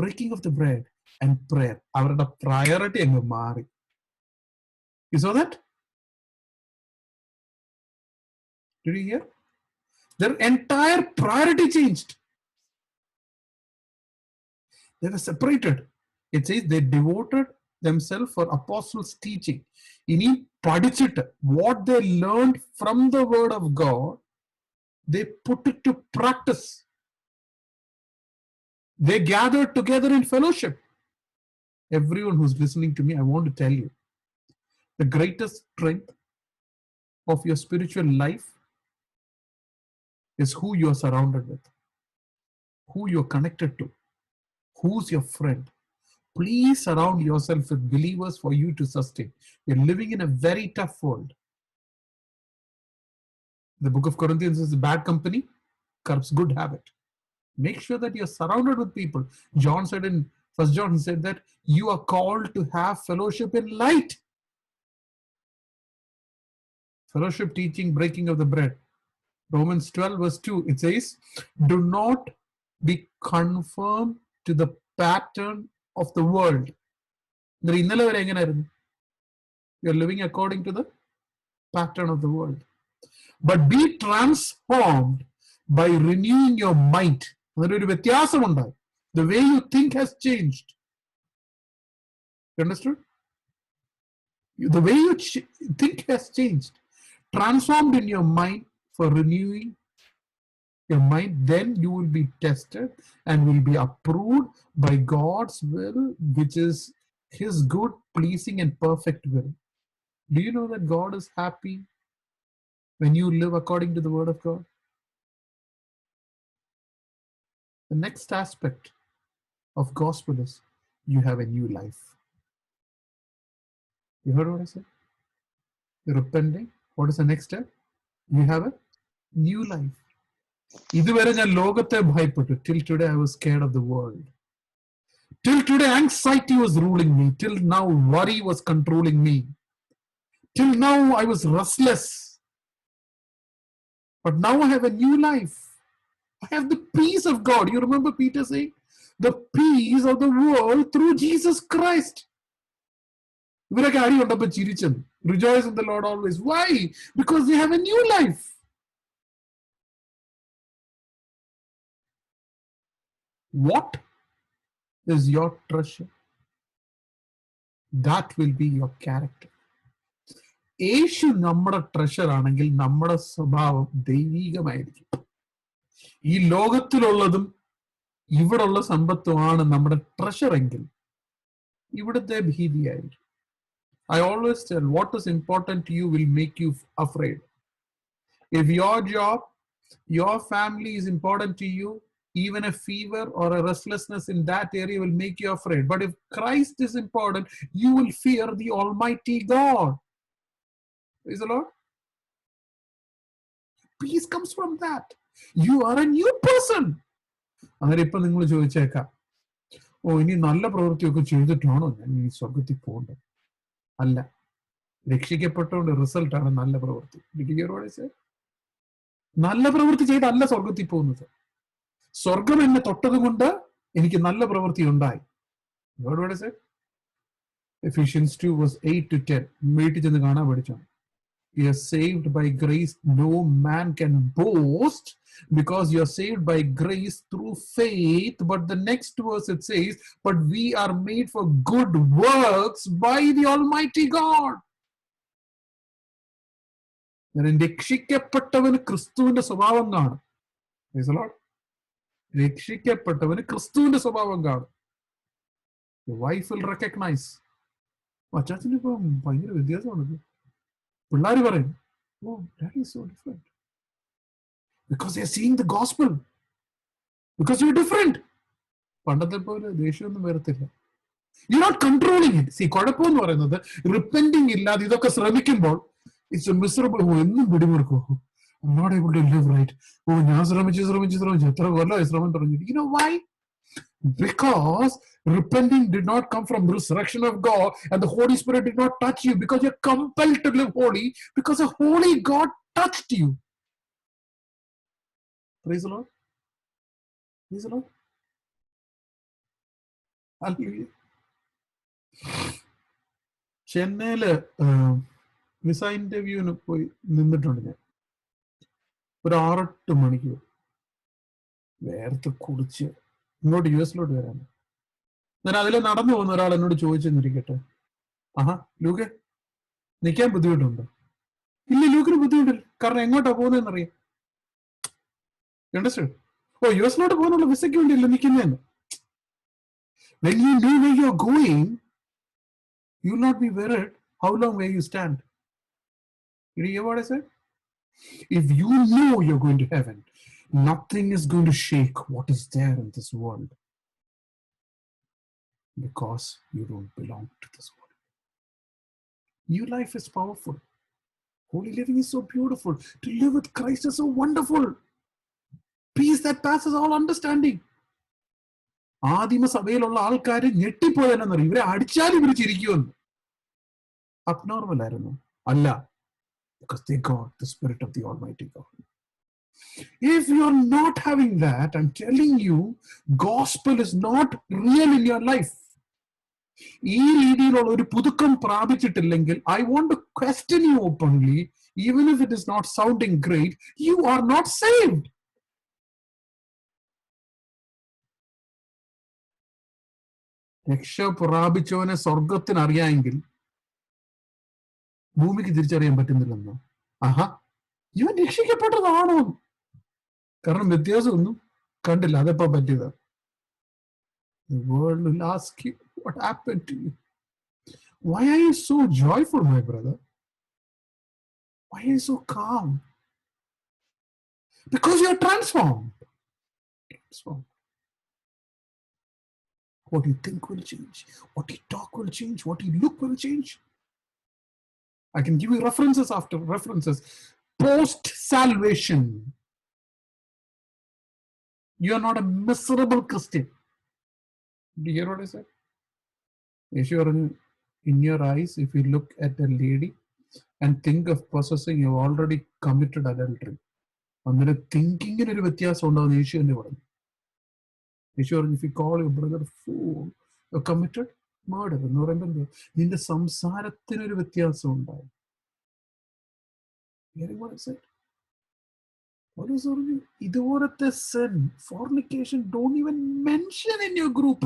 breaking of the bread, and prayer. Our priority and mari. You saw that? Did you hear? Their entire priority changed. They were separated. It says they devoted themselves for apostles' teaching. Ini padichittu, what they learned from the word of God, they put it to practice. They gathered together in fellowship. Everyone who's listening to me, I want to tell you, the greatest strength of your spiritual life is who you are surrounded with, who you are connected to, who's your friend. Please surround yourself with believers for you to sustain. You're living in a very tough world. The book of Corinthians is bad company corrupts good habit. Make sure that you're surrounded with people. John said in 1 John, he said that you are called to have fellowship in light. Fellowship, teaching, breaking of the bread. Romans 12 verse 2, it says, do not be conformed to the pattern of the world. You're living according to the pattern of the world. But be transformed by renewing your mind. The way you think has changed. You understood? The way you think has changed. Transformed in your mind for renewing your mind, then you will be tested and will be approved by God's will, which is His good, pleasing, and perfect will. Do you know that God is happy when you live according to the word of God? The next aspect of gospel is you have a new life. You heard what I said? You're repenting. What is the next step? You have a new life. ഇതുവരെ ഞാൻ ലോകത്തെ ഭയപ്പെട്ടു. Till today I was scared of the world. Till today anxiety was ruling me. Till now worry was controlling me. Till now I was restless. But now I have a new life. I have the peace of God. You remember Peter saying, the peace of the world through Jesus Christ. ഇവരൊക്കെ അടി കൊണ്ടപ്പോൾ ചിരിച്ചത്. Rejoice in the Lord always. Why? Because they have a new life. What is your treasure? That will be your character. യേശു നമ്മുടെ treasure ആണെങ്കിൽ നമ്മുടെ സ്വഭാവം ദൈവികമായിരിക്കും. ഈ ലോകത്തിലുള്ളതും ഇവിടുള്ള സമ്പത്തുമാണ് നമ്മുടെ treasure എങ്കിൽ ഇവിടുത്തെ ഭീതിയായിരിക്കും. I always tell, what is important to you will make you afraid. If your job, your family is important to you, even a fever or a restlessness in that area will make you afraid. But if Christ is important, you will fear the Almighty God. Praise the Lord. Peace comes from that. You are a new person. അങ്ങനെ ഇപ്പൊ നിങ്ങൾ ചോദിച്ചേക്കാം, ഇനി നല്ല പ്രവൃത്തിയൊക്കെ ചെയ്തിട്ടാണോ ഞാൻ ഈ സ്വർഗത്തിൽ പോകേണ്ടത്? അല്ല, രക്ഷിക്കപ്പെട്ടോണ്ട് റിസൾട്ടാണ് നല്ല പ്രവൃത്തി. നല്ല പ്രവൃത്തി ചെയ്തല്ല സ്വർഗത്തിൽ പോകുന്നത്. സ്വർഗം എന്നെ തൊട്ടത് കൊണ്ട് എനിക്ക് നല്ല പ്രവൃത്തി ഉണ്ടായി. Ephesians 2 verse 8 to 10 വീട്ടിൽ ചെന്ന് കാണാൻ പഠിച്ചാണ്. You are saved by grace. No man can boast because you are saved by grace through faith. But the next verse it says, but we are made for good works by the Almighty God. രക്ഷിക്കപ്പെട്ടവന് ക്രിസ്തുവിന്റെ സ്വഭാവം കാണും. രക്ഷിക്കപ്പെട്ടവന് ക്രിസ്തുവിന്റെ സ്വഭാവം കാണും. Your wife will recognize. അച്ചാച്ചന് ഇപ്പൊ ഭയങ്കര വ്യത്യാസമാണ്. പിള്ളേർ പറയും, oh, that is so different. Because they are seeing the gospel. Because you are different. പണ്ടത്തെ പോലെ ദേഷ്യമൊന്നും വരത്തില്ല. You're not controlling it. See, കുഴപ്പമെന്ന് പറയുന്നത് റിപ്പൻഡിങ് ഇല്ലാതെ ഇതൊക്കെ ശ്രമിക്കുമ്പോൾ it's a miserable. എന്നും പിടിമുറുക്കോ, I'm not able to live right. ഞാൻ ശ്രമിച്ചു എത്ര കൊല്ലമായി ശ്രമം തുടങ്ങി. You know why? Because repenting did not come from resurrection of God, and the Holy Spirit did not touch you because you're compelled to live holy because a holy God touched you. Praise the Lord. Praise the Lord. Hallelujah. ചെന്നൈയില് visa ഇന്റർവ്യൂവിന് പോയി നിന്നിട്ടുണ്ട് ഞാൻ. ഒരു 6-8 മണിക്കൂർ വേർത്ത് കുടിച്ച് ഇങ്ങോട്ട് US-ലോട്ട് വരാൻ. ഞാൻ അതിലെ നടന്നു പോകുന്ന ഒരാൾ എന്നോട് ചോദിച്ചെന്നിരിക്കട്ടെ, ലൂക്കെ നിൽക്കാൻ ബുദ്ധിമുട്ടുണ്ടോ? ഇല്ല, ലൂക്കിന് ബുദ്ധിമുട്ടില്ല. കാരണം എങ്ങോട്ടാ പോകുന്നതെന്നറിയാം. US-ലോട്ട് പോകുന്നുള്ള വിസയ്ക്ക് വേണ്ടിയല്ല നിൽക്കുന്നതെന്ന്. When you know where you're going, you will not be worried how long where you stand. You hear what I said? If you know you're going to heaven, nothing is going to shake what is there in this world. Because you don't belong to this world. New life is powerful. Holy living is so beautiful. To live with Christ is so wonderful. Peace that passes all understanding. ആദിമ സഭയിലുള്ള ആൾക്കാര് ഞെട്ടിപ്പോയെന്നറിയും. ഇവരെ അടിച്ചാലും ഇവര് ചിരിക്കുമെന്ന്. Abnormal ആയിരുന്നു. അല്ല, because they got the spirit of the Almighty God. If you're not having that, I'm telling you, gospel is not real in your life. ഈ രീതിയിലുള്ള ഒരു പുതുക്കം പ്രാപിച്ചിട്ടില്ലെങ്കിൽ, I want to question you openly, even if it is not sounding great, you are not saved. രക്ഷ പ്രാപിച്ചവനെ സ്വർഗത്തിന് അറിയാമെങ്കിൽ ഭൂമിക്ക് തിരിച്ചറിയാൻ പറ്റുന്നില്ലെന്നോ? ആഹാ, ഇവൻ രക്ഷിക്കപ്പെട്ടതാണോ? കാരണം വ്യത്യാസമൊന്നും കണ്ടില്ല. അതെപ്പോ പറ്റിയതാ? The world will ask you, what happened to you? Why are you so joyful, my brother? Why are you so calm? Because you are transformed. Transformed. What you think will change. What you talk will change. What you look will change. I can give you references after references. Post-salvation, you are not a miserable Christian. Do you hear what I said? If you are in your eyes, if you look at a lady and think of possessing, you have already committed adultery. അങ്ങനെ തിങ്കിങ്ങിന് ഒരു വ്യത്യാസം ഉണ്ടാവുന്ന യേശു തന്നെ പറഞ്ഞു. യേശു പറഞ്ഞു, if you call your brother a fool, you have committed murder. എന്ന് പറയുമ്പോൾ നിന്റെ സംസാരത്തിനൊരു വ്യത്യാസം ഉണ്ടാവും. Hearing what I said? Paulus പറഞ്ഞു, ഇതുപോലത്തെ sin, fornication, don't even mention in your group.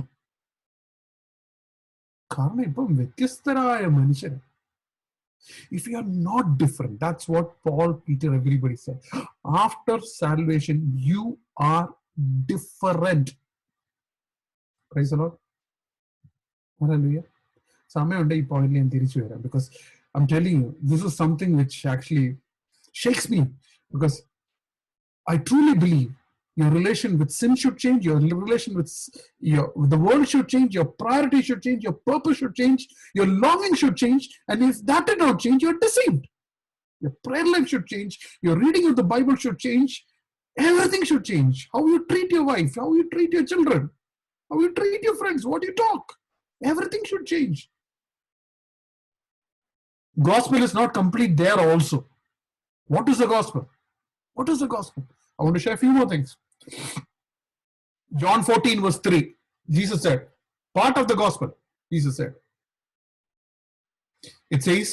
കാരണം ഇപ്പം വ്യത്യസ്തരായ മനുഷ്യർ. If you are not different, that's what Paul, Peter, everybody said. After salvation, you are different. Praise the Lord. Hallelujah. സമയമുണ്ട് ഈ പോയിന്റിൽ ഞാൻ തിരിച്ചു വരാം. Because I'm telling you, this is something which actually shakes me. Because I truly believe your relation with sin should change, your relation with the world should change, your priority should change, your purpose should change, your longing should change. And if that did not change, you're deceived. Your prayer life should change, your reading of the Bible should change, everything should change. How you treat your wife, how you treat your children, how you treat your friends, what you talk, everything should change. Gospel is not complete there also. What is the gospel? What is the gospel? I want to share a few more things. John 14 verse 3, Jesus said, part of the gospel, Jesus said. It says,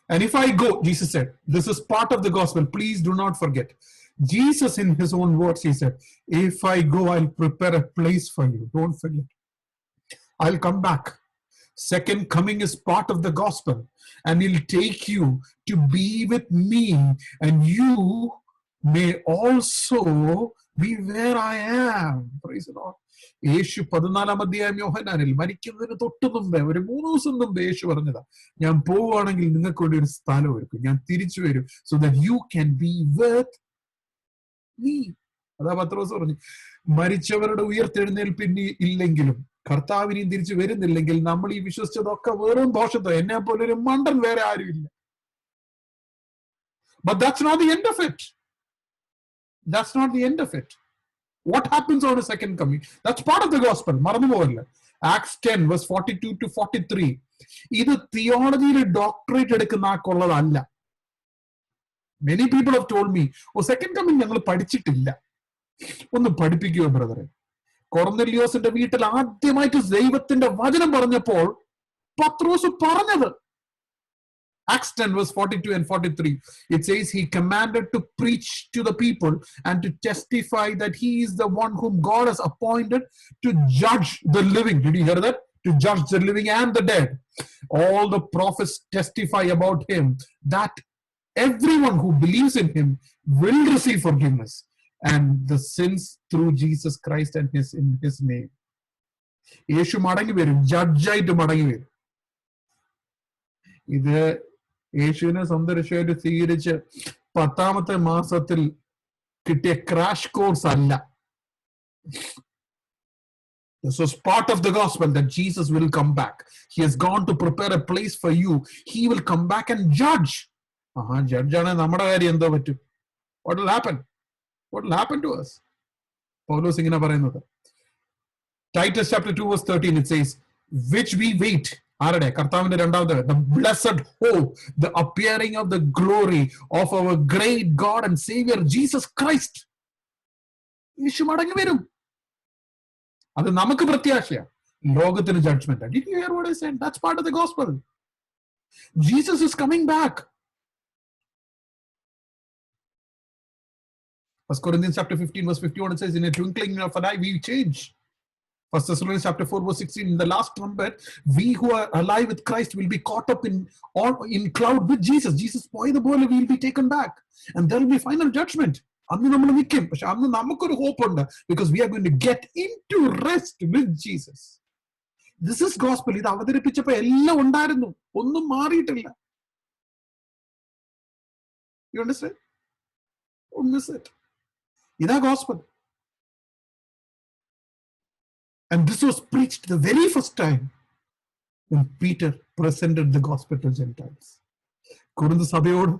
and if I go, Jesus said, this is part of the gospel, please do not forget. Jesus in his own words, he said, if I go, I'll prepare a place for you. Don't forget. I'll come back. Second coming is part of the gospel, and he'll take you to be with me, and you may also be where I am. Praise the Lord. യേശു 14-ാം അധ്യായം യോഹന്നാനിൽ മരിക്കുന്നതിന് തൊട്ട് മുമ്പേ, ഒരു 3 ദിവസം മുമ്പ് യേശു പറഞ്ഞതാ, ഞാൻ പോവുകയാണെങ്കിൽ നിങ്ങൾക്ക് വേണ്ടി ഒരു സ്ഥലം ഒരുക്കും, ഞാൻ തിരിച്ചു വരും, so that you can be with me. അതാ പത്രോസ് പറഞ്ഞു, മരിച്ചവരുടെ ഉയർത്തെഴുന്നേൽപ്പിന് ഇല്ലെങ്കിലും കർത്താവിനെയും തിരിച്ചു വരുന്നില്ലെങ്കിൽ നമ്മൾ ഈ വിശ്വസിച്ചതൊക്കെ വെറും ദോഷത്തോ, എന്നെ പോലെ ഒരു മണ്ടൻ വേറെ ആരുമില്ല. But that's not the end of it. That's not the end of it. What happens on a second coming? That's part of the gospel. മറന്നു പോകല്ല. Acts 10 verse 42 to 43. ഇത് തിയോളജിയിൽ ഡോക്ടറേറ്റ് എടുക്കുന്ന ആൾക്കുള്ളതല്ല. Many people have told me, second coming ഞങ്ങൾ പഠിച്ചിട്ടില്ല. ഒന്ന് പഠിപ്പിക്കുക ബ്രദറെ. കൊർന്നേലിയോസിന്റെ വീട്ടിൽ ആദ്യമായിട്ട് ദൈവത്തിന്റെ വചനം പറഞ്ഞപ്പോൾ പത്രോസ് പറഞ്ഞത്, Acts 10 verse 42 and 43, it says he commanded to preach to the people and to testify that he is the one whom God has appointed to judge the living. Did you hear that? To judge the living and the dead. All the prophets testify about him, that everyone who believes in him will receive forgiveness and the sins through Jesus Christ and in his name. യേശു മടങ്ങി വരും, ജഡ്ജായിട്ട് മടങ്ങി വരും. ഇത് യേശുവിനെ സ്വന്തം രക്ഷയായിട്ട് സ്വീകരിച്ച് 10ാമത്തെ മാസത്തിൽ കിട്ടിയ ക്രാഷ് കോഴ്സ് അല്ല. This was part of the gospel, that Jesus will come back. He has gone to prepare a place for you. He will come back and judge. ജഡ്ജാണ് നമ്മുടെ കാര്യം എന്തോ പറ്റും? What will happen? What will happen to us? പൗലോസ് ഇങ്ങനെ പറയുന്നത്, Titus chapter 2 verse 13, it says, which we wait. ആരുടെ? കർത്താവിന്റെ രണ്ടാമത്, the blessed hope, the appearing of the glory of our great God and Savior Jesus Christ. യേശു മടങ്ങി വരും. അത് നമുക്ക് പ്രത്യാശയാ, ലോകത്തിന് judgement. Did you hear what I said? That's part of the gospel. Jesus is coming back. 1 Corinthians chapter 15 verse 51, it says, in a twinkling of an eye we change. 1 Thessalonians chapter 4 verse 16, in the last trumpet, we who are alive with Christ will be caught up in cloud with Jesus. Jesus പോയതുപോലെ we will be taken back. And there will be final judgment. അന്ന് നമ്മൾ നിൽക്കും. പക്ഷെ അന്ന് നമുക്കൊരു hope ഉണ്ട്. Because we are going to get into rest with Jesus. This is gospel. ഇത് അവതരിപ്പിച്ചപ്പോ എല്ലാം ഉണ്ടായിരുന്നു. ഒന്നും മാറിയിട്ടില്ല. You understand? Don't miss it. ഇതാ gospel. And this was preached the very first time when Peter presented the gospel to Gentiles. Corinth സഭയോട്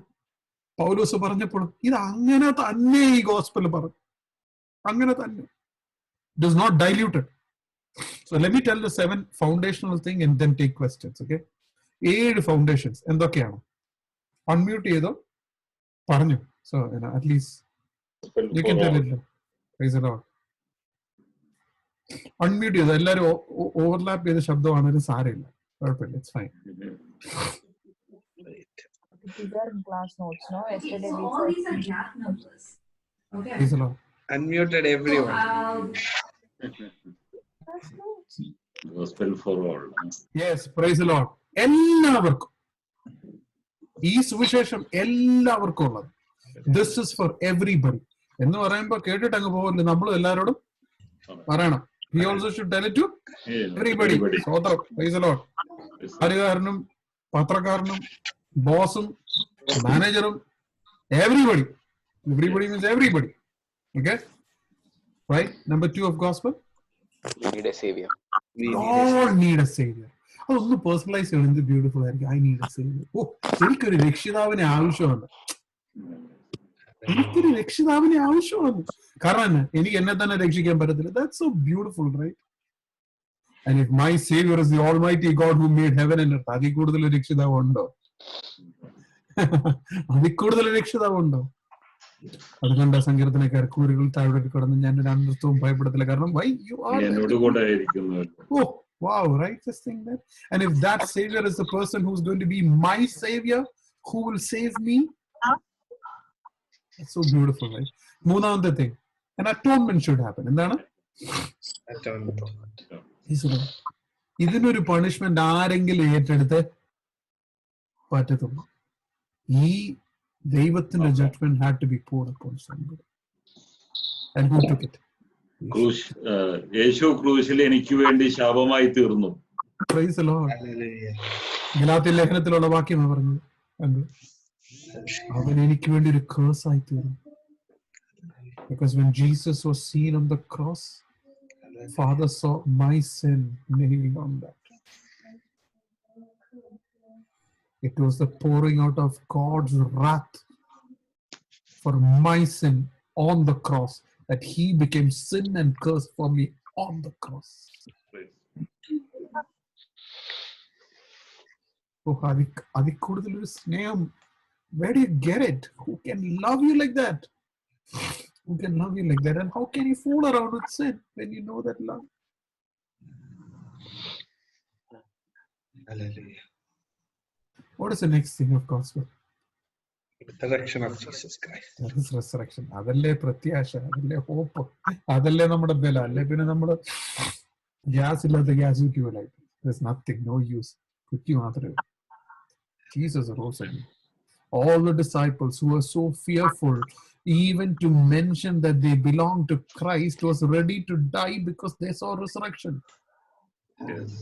പൗലോസ് പറഞ്ഞപ്പോൾ ഇത് അങ്ങനെ തന്നെ ഈ ഗോസ്പൽ പറഞ്ഞു. അങ്ങനെ തന്നെ. It is not diluted. So let me tell the 7 foundational thing and then take questions. Okay? 7 foundations. എന്തൊക്കെയാണ്? Unmute ചെയ്തോ? പറഞ്ഞു. So at least you can tell it. Praise the Lord. Unmute ചെയ്തോ? എല്ലാവരും ഓവർലാപ്പ് ചെയ്ത ശബ്ദമാണെങ്കിലും സാരമില്ല. കുഴപ്പമില്ല. It's fine. These are in class notes, no? Yesterday we All these are gap numbers. Okay. Praise the Lord. Unmuted everyone. class notes. Gospel for all. Yes, praise the Lord. എല്ലാവർക്കും ഈ സുവിശേഷം എല്ലാവർക്കും ഉള്ളത്. This is for everybody. എന്ന് പറയുമ്പോൾ കേട്ടിട്ട് അങ്ങ് പോകില്ല. നമ്മളും എല്ലാവരോടും പറയണം. He also should tell it to everybody. സ്വതന്ത്രം. Praise the Lord. ഹരികാരനും പത്രക്കാരനും ബോസും മാനേജറും everybody. Everybody means everybody. Okay? Right? Number 2 of gospel. We need a savior. All need a savior. അതൊന്ന് പേഴ്സണലൈസ് ചെയ്യണം. എന്ത് ബ്യൂട്ടിഫുൾ ആയിരിക്കും. I need a saviour. ഓ, എനിക്കൊരു രക്ഷിതാവിനെ ആവശ്യമാണ്. എനിക്കൊരു രക്ഷിതാവിനെ ആവശ്യമാണ്. കാരണം എനിക്ക് എന്നെ തന്നെ രക്ഷിക്കാൻ പറ്റത്തില്ല. That's so beautiful, right? And if my savior is the almighty God who made heaven and earth, അതിൽ കൂടുതൽ രക്ഷിതാവ് ഉണ്ടോ? അതിൽ കൂടുതൽ രക്ഷിതാവ് ഉണ്ടോ? അതുകൊണ്ട് സങ്കീർത്തനക്കാർ കൂരുകൾ താഴെ കിടന്ന് ഞാൻ ഒരു അനർത്ഥവും ഭയപ്പെടത്തില്ല. കാരണം why you are oh wow, right? Just think that. And if that savior is the person who's going to be my savior, who will save me? That's so beautiful, right? മൂന്നാമത്തെ thing, an atonement should happen. എന്താണ്? ഇതിനൊരു punishment ആരെങ്കിലും ഏറ്റെടുത്ത് പറ്റത്തുള്ളൂ. ഈ ദൈവത്തിന്റെ judgment had to be poured upon somebody. And who took it? യേശു ക്രൂശിൽ എനിക്ക് വേണ്ടി ശാപമായി തീർന്നു. Praise the Lord. ഗലാത്യ ലേഖനത്തിലുള്ള വാക്യമാണ് പറഞ്ഞത്. അവൻ എനിക്ക് വേണ്ടി ഒരു curse ആയി തീർന്നു. Because when Jesus was seen on the cross, Father saw my sin nailed on that. It was the pouring out of God's wrath for my sin on the cross, that he became sin and curse for me on the cross. Oh, adikudallu sneham. Where do you get it? Who can love you like that? Who can love you like that? And how can you fool around with sin when you know that love? Hallelujah. What is the next thing of gospel? Resurrection of Jesus Christ. That is resurrection. അതല്ലേ പ്രത്യാശ, അതല്ലേ hope, അതല്ലേ നമ്മുടെ ബലം. അല്ലേ പിന്നെ നമ്മള് gas ഇല്ലാത്ത gas കുറ്റികളായി. There's nothing, no use. കുറ്റി മാത്രമേ. Jesus rose again. All the disciples who were so fearful even to mention that they belong to Christ was ready to die because they saw resurrection. Yes.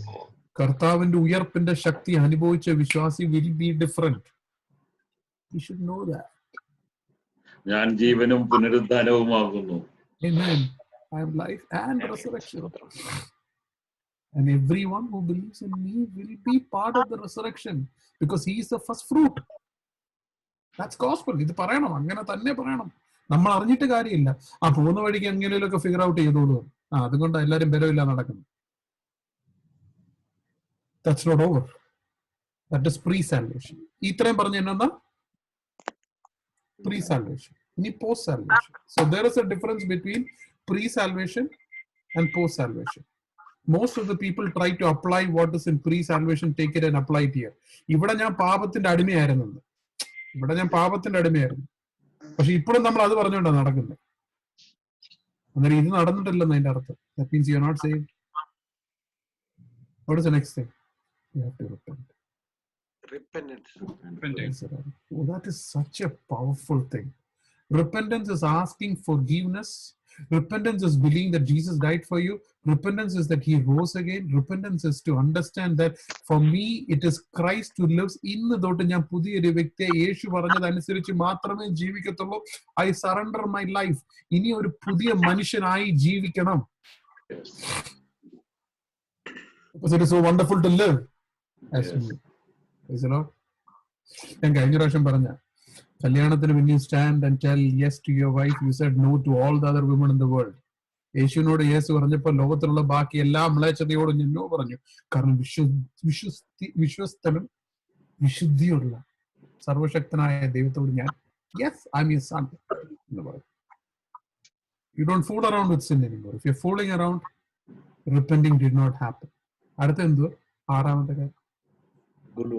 കർത്താവിന്റെ ഉയർപ്പിന്റെ ശക്തി അനുഭവിച്ച വിശ്വാസി will be different. You should know that. ഞാൻ ജീവനും പുനരുദ്ധാനവുമാകുന്നു. Amen. I am life and resurrection. And everyone who believes in me will be part of the resurrection because he is the first fruit. That's gospel. ഇത് പറയണം, അങ്ങനെ തന്നെ പറയണം. നമ്മൾ അറിഞ്ഞിട്ട് കാര്യമില്ല. ആ പോകുന്ന വഴിക്ക് എങ്ങനെയൊക്കെ ഫിഗർ ഔട്ട് ചെയ്തോളൂ. അതുകൊണ്ട് എല്ലാവരും ബലമില്ല നടക്കുന്നു. That's not over. That is pre-salvation. ഇത്രയും പറഞ്ഞു എന്നാ pre-salvation. ഇനി post-salvation. So there is a difference between pre-salvation and post-salvation. Most of the people try to apply what is in pre-salvation, take it and apply it here. ഇവിടെ ഞാൻ പാപത്തിന്റെ അടിമയായിരുന്നു. പക്ഷെ ഇപ്പോഴും നമ്മൾ അത് പറഞ്ഞുകൊണ്ടാണ് നടക്കുന്നത്. അന്നേരം ഇത് നടന്നിട്ടില്ലെന്ന് അതിന്റെ അർത്ഥം. That means you are not saved. What is the next thing? You have to repent. Repentance. Praise the Lord. Oh, that is such a powerful thing. Repentance is asking forgiveness. Repentance is believing that Jesus died for you. Repentance is that he rose again. Repentance is to understand that for me, it is Christ who lives in the ഞാൻ പുതിയൊരു വ്യക്തിയെ യേശു പറഞ്ഞതനുസരിച്ച് മാത്രമേ ജീവിക്കത്തുള്ളൂ. I surrender my life. ഇനി ഒരു പുതിയ മനുഷ്യനായി ജീവിക്കണം. Yes. Because it is so wonderful to live as Yes. me. Praise the Lord. ഞാൻ കഴിഞ്ഞ പ്രാവശ്യം പറഞ്ഞ കല്യാണത്തിന് when you stand and tell yes to your wife, you said no to all the other women in the world. യേശുവിനോട് യേശു പറഞ്ഞപ്പോൾ ലോകത്തിലുള്ള ബാക്കി എല്ലാ മ്ലേച്ഛതയോടും ഞാൻ നോ പറഞ്ഞു. കാരണം വിശ്വസ്തനും വിശുദ്ധിയുള്ള സർവശക്തനായ ദൈവത്തോട് ഞാൻ yes, I'm your son എന്ന് പറയും. You don't fool around with sin anymore. If you're fooling around, repenting did not happen. അടുത്ത എന്തോ 6ാമത്തെ കാര്യം ഒരു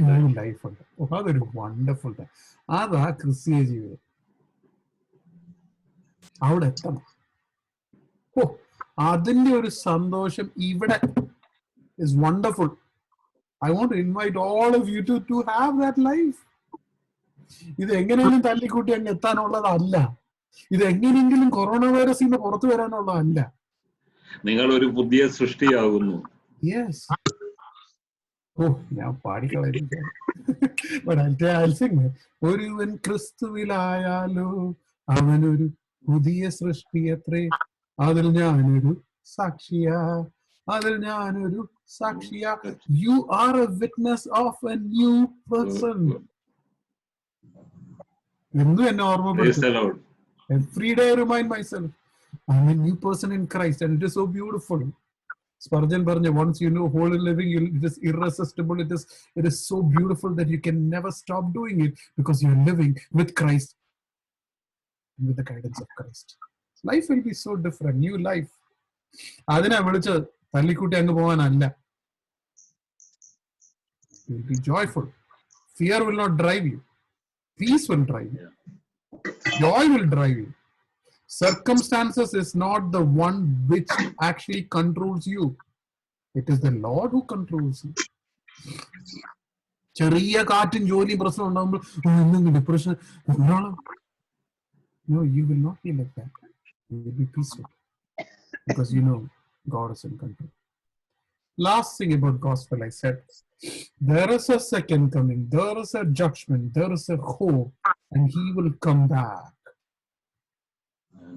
ന്യൂ ലൈഫ് ഉണ്ട്. അതൊരു വണ്ടർഫുൾ ടൈം. അതാ ക്രിസ്തീയ ജീവിതം. അവിടെ എത്തണം. അതിന്റെ ഒരു സന്തോഷം ഇവിടെ is wonderful. I want to invite all of you to have that life. ഇത് എങ്ങനെയെങ്കിലും തല്ലിക്കൂട്ടി അങ്ങ് എത്താനുള്ളതല്ല. ഇത് എങ്ങനെയെങ്കിലും കൊറോണ വൈറസിൽ നിന്ന് പുറത്തു വരാനുള്ളതല്ല. നിങ്ങൾ ഒരു പുതിയ സൃഷ്ടിയാകുന്നു. Yes. ഞാൻ പാടിക്കളയുന്നു. ഒരുവൻ ക്രിസ്തുവിലായാലോ അവനൊരു പുതിയ സൃഷ്ടിയത്രേ. അതിൽ ഞാനൊരു സാക്ഷിയാ. You are a witness of a new person. എന്തു എന്നെ ഓർമ്മപ്പെടുത്തും. Every day I remind myself I'm a new person in Christ, and it is so beautiful. Spurgeon പറഞ്ഞ once you know holy living, it is irresistible. It is so beautiful that you can never stop doing it because you are living with Christ, with the guidance of Christ. Life will be so different. New life. അതിനെ വിളിച്ച് തല്ലിക്കൂട്ടി അങ്ങ് പോകാനല്ല. You will be joyful. Fear will not drive you. Peace will drive you. Joy will drive you. Circumstances is not the one which actually controls you. It is the Lord who controls you. ചെറിയ കാറ്റും ജോലിയും പ്രശ്നം ഉണ്ടാകുമ്പോൾ depression. No, you will not be like that. You will be peaceful because you know God is in control. Last thing about gospel, I said, there is a second coming, there is a judgment, there is a hope, and he will come back.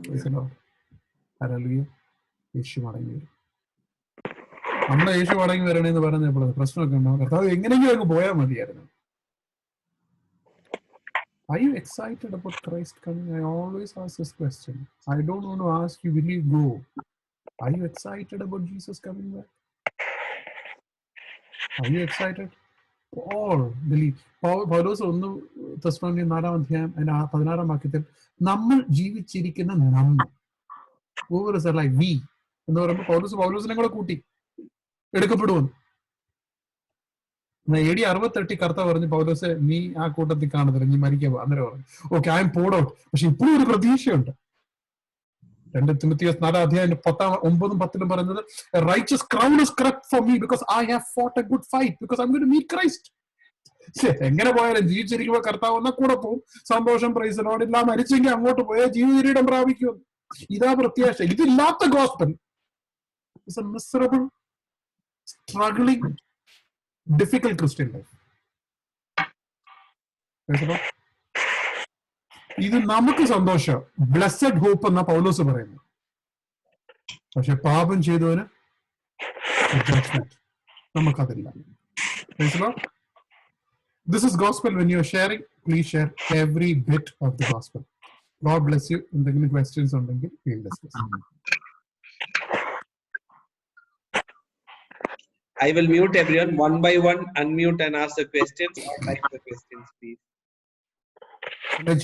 Praise the Lord. Hallelujah. യേശു മടങ്ങി വരും. നമ്മളെ യേശു മടങ്ങി വരണമെന്ന് പറഞ്ഞപ്പോൾ പ്രശ്നമൊക്കെ ഉണ്ടാവും. കർത്താവ് എങ്ങനെയെങ്കിലും അങ്ങ് പോയാൽ മതിയായിരുന്നു. Are you excited about Christ coming? I always ask this question. I don't want to ask you, will you go? Are you excited about Jesus coming back? Are you excited? Paul believe. പൗലോസ് 1 തെസ്സലോനിക്കർ 4-ാം അധ്യായം 16-ാം വാക്യത്തിൽ നമ്മൾ ജീവിച്ചിരിക്കുന്ന നമ്മൾ we എന്ന് പറയുമ്പോൾ പൗലോസിനെ കൂടെ കൂട്ടി എടുക്കപ്പെടുമെന്ന്. AD 68 കർത്താവ് പറഞ്ഞു, പൗലോസെ നീ ആ കൂട്ടത്തിൽ കാണത്തില്ല, നീ മരിക്കുക. അന്നേരം പറഞ്ഞു okay I M pod out. പക്ഷെ ഇപ്പോഴും ഒരു പ്രതീക്ഷയുണ്ട്. 2 തിമോത്തിയോസ് 4-ാം അധ്യായം 9-10 പറയുന്നത് a righteous crown is kept for me because I have fought a good fight because I'm going to meet Christ. എങ്ങനെ പോയാലും ജീവിച്ചിരിക്കുമ്പോൾ കർത്താവ് ഒന്ന കൂടെ പോകും. സന്തോഷം, പ്രൈസ് ലോർഡ്. ഇല്ല മരിച്ചെങ്കിൽ അങ്ങോട്ട് പോയാൽ ജീവിതം പ്രാപിക്കും. ഇതാ പ്രത്യാശ. ഇതില്ലാത്ത gospel is a miserable, struggling, difficult Christian life. ഇത് നമുക്ക് സന്തോഷം, ബ്ലെസ്സഡ് ഹോപ്പ് എന്ന പൗലോസ് പറയുന്നു. പക്ഷെ പാപം ചെയ്തവന് judgement. നമുക്കതില്ല. This is gospel. When you're sharing, please share every bit of the gospel. God bless you. എന്തെങ്കിലും questions ഉണ്ടെങ്കിൽ we'll discuss. I will mute everyone one by one, unmute and ask the questions or type the questions, please.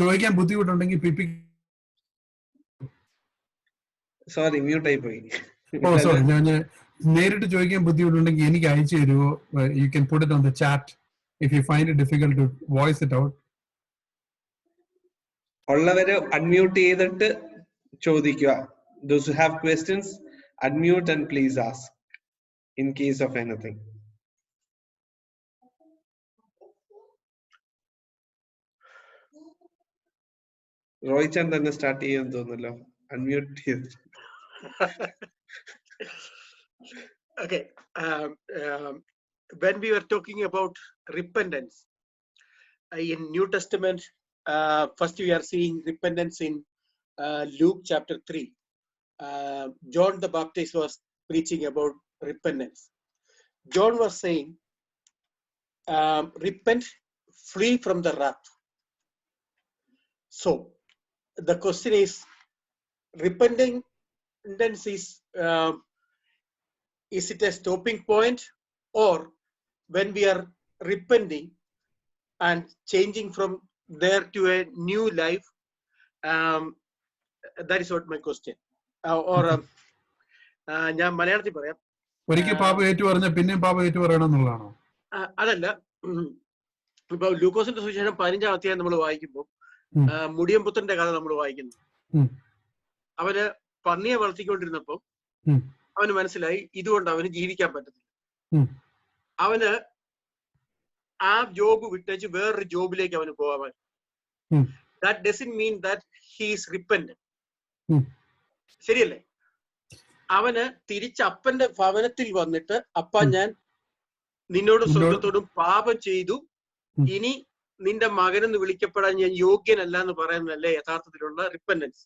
ചോദിക്കാൻ ബുദ്ധിമുട്ടുണ്ടെങ്കിൽ PP. Sorry, mute ആയി പോയി. Sorry, ഞാൻ നേരിട്ട് ചോദിക്കാൻ ബുദ്ധിമുട്ടുണ്ടെങ്കിൽ എനിക്ക് അയച്ചു തരുമോ? You can put it on the chat if you find it difficult to voice it out. ഉള്ളവരെ unmute ചെയ്തിട്ട് ചോദിക്കുക. Those who have questions, unmute and please ask. in case of anything. റോയ്ചാൻ തന്നെ സ്റ്റാർട്ട് ചെയ്യാൻ തോന്നുന്നല്ലോ. അൺമ്യൂട്ട് ചെയ്ത്. Okay. When we were talking about repentance in New Testament, first we are seeing repentance in Luke chapter 3. John the Baptist was preaching about repentance. John was saying, repent, flee from the wrath. So the question is, repentance is it a stopping point, or when we are repenting and changing from there to a new life? That is what my question. ഞാൻ മലയാളത്തിൽ പറയാം. ഒരിക്കൽ പാപം ഏറ്റു പറഞ്ഞ പിന്നെയും പാപം ഏറ്റു പറയണം എന്നുള്ളതാണോ? അതല്ല, ഇപ്പൊ ലൂക്കോസിന്റെ സുവിശേഷം 15-ാം അധ്യായം നമ്മൾ വായിക്കുമ്പോൾ മുടിയംപുത്രന്റെ കഥ നമ്മൾ വായിക്കുന്നു. അവന് പന്നിയെ വളർത്തിക്കൊണ്ടിരുന്നപ്പോ അവന് മനസ്സിലായി ഇതുകൊണ്ട് അവന് ജീവിക്കാൻ പറ്റത്തില്ല. അവന് ആ ജോബ് വിട്ടേച്ച് വേറൊരു ജോബിലേക്ക് അവന് പോകാൻ. That doesn't mean that he is repentant. ശരിയല്ലേ? അവന് തിരിച്ച് അപ്പന്റെ ഭവനത്തിൽ വന്നിട്ട്, അപ്പ ഞാൻ നിന്നോടും സ്വർഗത്തോടും പാപം ചെയ്തു, ഇനി നിന്റെ മകനെന്ന് വിളിക്കപ്പെടാൻ ഞാൻ യോഗ്യനല്ല എന്ന് പറയുന്നതല്ലേ യഥാർത്ഥത്തിലുള്ള repentance?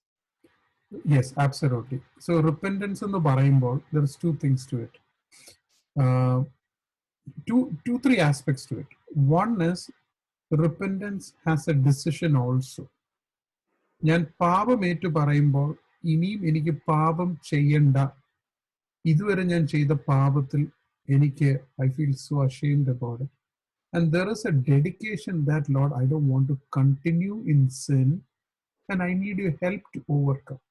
Yes, absolutely. So repentance എന്ന് പറയുമ്പോൾ there is two things to it. Three aspects to it. One is repentance has a decision also. ഞാൻ പാപം ഏറ്റു പറയുമ്പോൾ ഇനിയും എനിക്ക് പാപം ചെയ്യണ്ട, ഇതുവരെ ഞാൻ ചെയ്ത പാപത്തിൽ എനിക്ക് I feel so ashamed about it. And there is a dedication that, Lord, I don't want to continue in sin and I need your help to overcome.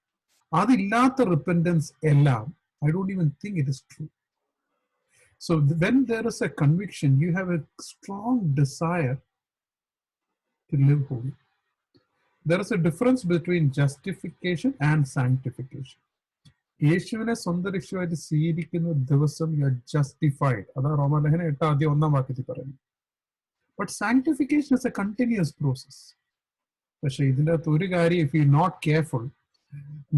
അതില്ലാത്ത റിപ്പൻറ്റൻസ് എല്ലാം I don't even think it is true. So when there is a conviction, you have a strong desire to live holy. There is a difference between justification and sanctification. യേശുവിനെ സ്വന്തം രക്ഷയായിട്ട് സ്വീകരിക്കുന്ന ദിവസം you are justified. അതാ റോമാലേഖനം 8-1 വാക്യത്തിൽ പറയുന്നത്. But sanctification is a continuous process. പക്ഷെ ഇതിൻ്റെ അകത്ത് ഒരു കാര്യം, if you are not careful,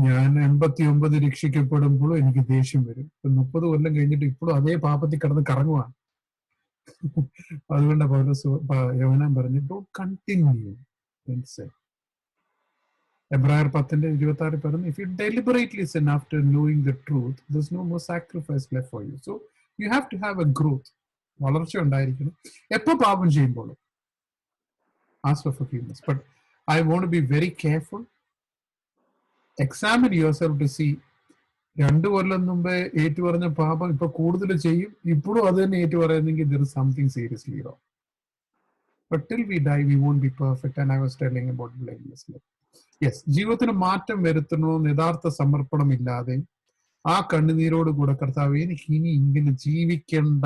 ഞാൻ 89 രക്ഷിക്കപ്പെടുമ്പോഴും എനിക്ക് ദേഷ്യം വരും. 30 കൊല്ലം കഴിഞ്ഞിട്ട് ഇപ്പോഴും അതേ പാപത്തിൽ കിടന്ന് കറങ്ങുവാണ്. അതുകൊണ്ട് പൗലോസ് യോഹന്നാൻ പറഞ്ഞു, don't continue in sin. എബ്രായർ 10:26 പറഞ്ഞു, if you deliberately sin after knowing the truth, there's no more sacrifice left for you. So you have to have a growth. വളർച്ച ഉണ്ടായിരിക്കണം എപ്പോ പാപം ചെയ്യുമ്പോഴും. Ask for forgiveness. But I want to be very careful. Examine yourself to see, 2 കൊല്ലം മുമ്പേ ഏറ്റു പറഞ്ഞ പാപം ഇപ്പൊ കൂടുതൽ ചെയ്യും, ഇപ്പോഴും അത് തന്നെ ഏറ്റു പറയുന്നെങ്കിൽ there is something seriously wrong. But till we die, we won't be perfect. And I was telling about blameless life. Yes, ജീവിതത്തിന് മാറ്റം വരുത്തണമെന്ന് യഥാർത്ഥ സമർപ്പണം ഇല്ലാതെ ആ കണ്ണുനീരോട് കൂടെ കർത്താവേ എനിക്ക് ഇനി ഇങ്ങനെ ജീവിക്കണ്ട,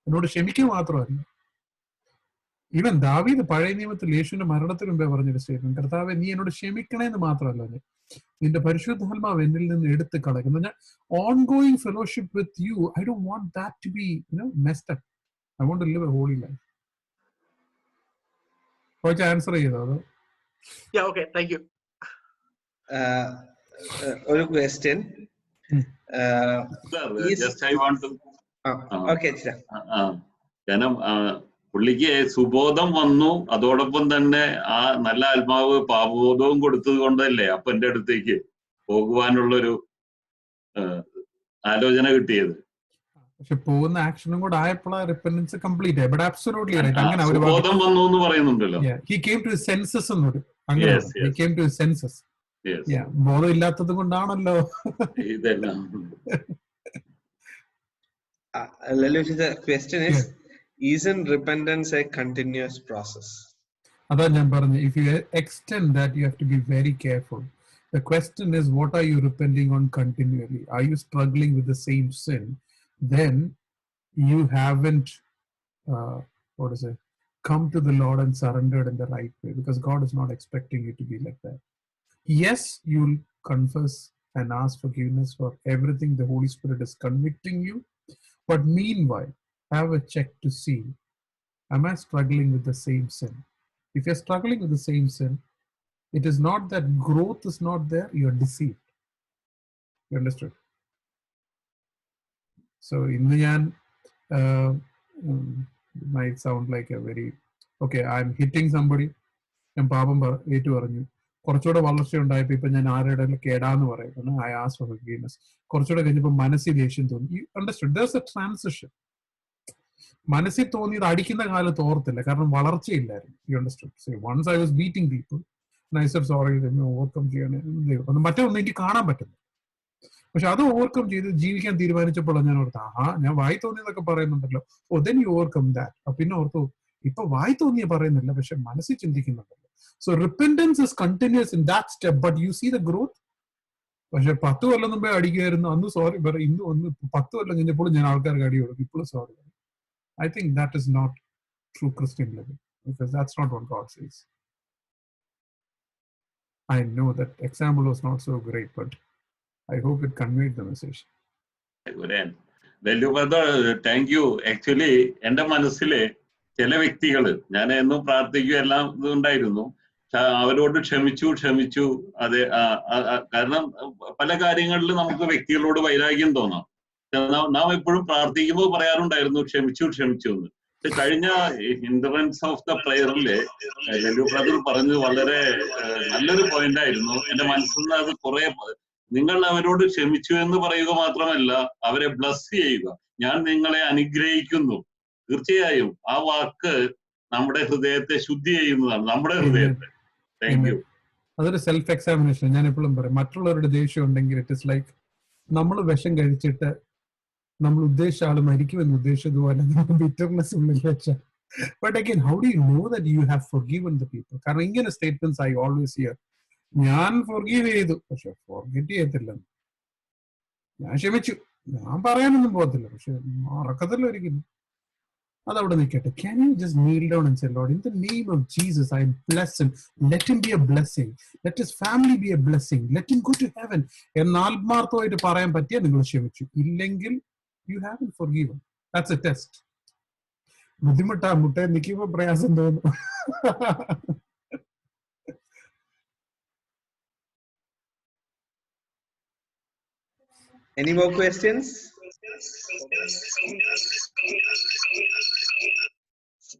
എന്നോട് ക്ഷമിക്കുക മാത്രമല്ല. ഈവൻ ദാവീദ് പഴയ നിയമത്തിൽ യേശുവിന്റെ മരണത്തിന് മുമ്പേ പറഞ്ഞൊരു സ്റ്റേറ്റ്മെന്റ്, കർത്താവെ നീ എന്നോട് ക്ഷമിക്കണേന്ന് മാത്രമല്ല, നിന്റെ പരിശുദ്ധാത്മാവ് എന്നിൽ നിന്ന് എടുത്ത് കളയും. എന്ന് പറഞ്ഞാൽ ongoing fellowship with you, I don't want that to be messed up. I want to live a holy life. Answer ചെയ്തോ അതോ? Yeah, okay, thank you. ഒരു question. Just I want to. Okay, കാരണം പുള്ളിക്ക് സുബോധം വന്നു, അതോടൊപ്പം തന്നെ ആ നല്ല ആത്മാവ് പാപബോധവും കൊടുത്തത് കൊണ്ടല്ലേ അപ്പന്റെ അടുത്തേക്ക് പോകുവാനുള്ളൊരു ആലോചന കിട്ടിയത്. പക്ഷെ പോകുന്ന ആക്ഷനും കൂടെ ആയപ്പോഴാണ് റിപ്പൻഡൻസ് കംപ്ലീറ്റ് ആയി. But absolutely right. അങ്ങനെ സുബോധം വന്നു എന്ന് പറയുന്നുണ്ടല്ലോ. ഹി കേം ടു സെൻസസ് എന്നൊരു അങ്ങനെ ഹി കേം ടു സെൻസസ്. ബോധം ഇല്ലാത്തത് കൊണ്ടാണല്ലോ ഇതെല്ലാം. The question is, isn't repentance a continuous process? അതാ ഞാൻ പറഞ്ഞു, if you extend that, you have to be very careful. The question is, what are you repenting on continually? Are you struggling with the same sin? Then you haven't come to the Lord and surrendered in the right way, because God is not expecting you to be like that. Yes, you'll confess and ask forgiveness for everything the Holy Spirit is convicting you. But meanwhile, have a check to see, am I struggling with the same sin? If you're struggling with the same sin, it is not that growth is not there, you're deceived. You understood? So in the end, it might sound like a very, okay, I'm hitting somebody, ഞാൻ പാപം ഏറ്റു പറഞ്ഞു, കുറച്ചുകൂടെ വളർച്ച ഉണ്ടായപ്പോൾ ഇപ്പൊ ഞാൻ ആരുടെ കേടാന്ന് പറയുന്നു, ഐ ആസ്ക് ഫോർ ഫർഗീവ്നെസ്. കുറച്ചുകൂടെ കഴിഞ്ഞപ്പോൾ മനസ്സിൽ ദേഷ്യം തോന്നി. You understood there's a transition. മനസ്സിൽ തോന്നിയത് അടിക്കുന്ന കാലത്ത് ഓർത്തില്ല, കാരണം വളർച്ചയില്ലായിരുന്നു. You understood? Once I was beating people, I said sorry, overcome ചെയ്യണം, മറ്റേ ഒന്നും എനിക്ക് കാണാൻ പറ്റുന്നു. പക്ഷെ അത് ഓവർകം ചെയ്ത് ജീവിക്കാൻ തീരുമാനിച്ചപ്പോഴാണ് ഞാൻ ഓർത്ത്, ഞാൻ വായി തോന്നിയതൊക്കെ പറയുന്നുണ്ടല്ലോ, oh then you overcome that. പിന്നെ ഓർത്തു, ഇപ്പൊ വായി തോന്നിയ പറയുന്നില്ല, പക്ഷെ മനസ്സിൽ ചിന്തിക്കുന്നുണ്ടല്ലോ. So repentance is continues in that step, but you see the growth. പക്ഷെ 10 കൊല്ലം മുമ്പേ അടിക്കുമായിരുന്നു, അന്ന് സോറി പറയും, ഇന്ന് ഒന്ന് 10 കൊല്ലം കഴിഞ്ഞപ്പോഴും ഞാൻ ആൾക്കാർക്ക് അടി കൊടുക്കും, ഇപ്പോഴും സോറി പറയും. I think that is not true Christian living, because that's not what God says. I know that example was not so great, but I hope it conveyed the message. Thank you. Actually എന്റെ മനസ്സിലെ ചില വ്യക്തികള്, ഞാൻ എന്നും പ്രാർത്ഥിക്കും, എല്ലാം ഇതുണ്ടായിരുന്നു, അവരോട് ക്ഷമിച്ചു. അതെ, കാരണം പല കാര്യങ്ങളിൽ നമുക്ക് വ്യക്തികളോട് വൈരാഗ്യം തോന്നാം. നാം എപ്പോഴും പ്രാർത്ഥിക്കുമ്പോൾ പറയാറുണ്ടായിരുന്നു ക്ഷമിച്ചു എന്ന്. കഴിഞ്ഞ ഹിൻഡ്രൻസ് ഓഫ് ദ പ്രയറില് ലല്ലു ബ്രദർ പറഞ്ഞത് വളരെ നല്ലൊരു പോയിന്റ് ആയിരുന്നു. എന്റെ മനസ്സിൽ നിന്ന് അത് കുറെ, നിങ്ങൾ അവരോട് ക്ഷമിച്ചു എന്ന് പറയുക മാത്രമല്ല, അവരെ ബ്ലസ് ചെയ്യുക, ഞാൻ നിങ്ങളെ അനുഗ്രഹിക്കുന്നു. തീർച്ചയായും ആ വാക്ക് നമ്മുടെ ഹൃദയത്തെ ശുദ്ധി ചെയ്യുന്നതാണ്, നമ്മുടെ ഹൃദയത്തെ. Thank you. അതൊരു സെൽഫ് എക്സാമിനേഷൻ. ഞാൻ എപ്പോഴും പറയും, മറ്റുള്ളവരുടെ ദേഷ്യം ഉണ്ടെങ്കിൽ ഇറ്റ് ഇസ് ലൈക്ക് നമ്മൾ വിഷം കഴിച്ചിട്ട് നമ്മൾ ഉദ്ദേശിച്ച ആള് മരിക്കുമെന്ന് ഉദ്ദേശിച്ചതുപോലെ ബിറ്റർനെസ് ഉള്ളിൽ വെച്ചാൽ. But again, how do you know that you have forgiven the people? കാരണം ഇങ്ങനെ സ്റ്റേറ്റ്മെന്റ്സ് ഐ ഓൾവേസ് ഹിയർ, ഞാൻ ഫോർഗീവ് ചെയ്തു, പക്ഷെ ഫോർഗെറ്റ് ചെയ്യത്തില്ല. ഞാൻ ക്ഷമിച്ചു, ഞാൻ പറയാനൊന്നും പോകത്തില്ല, പക്ഷെ മറക്കത്തില്ല ഒരിക്കലും. അതവിടെ നിൽക്കട്ടെ. Can you just kneel down and say, Lord, in the name of Jesus, I bless him. Let him be a blessing. Let his family be a blessing. Let him go to heaven. എന്ന് ആത്മാർത്ഥമായിട്ട് പറയാൻ പറ്റിയാൽ നിങ്ങൾ ക്ഷമിച്ചു. ഇല്ലെങ്കിൽ you haven't forgiven. That's a test. ബുദ്ധിമുട്ടാ, മുട്ട നിൽക്കുമ്പോ പ്രയാസം തോന്നും. Any more questions?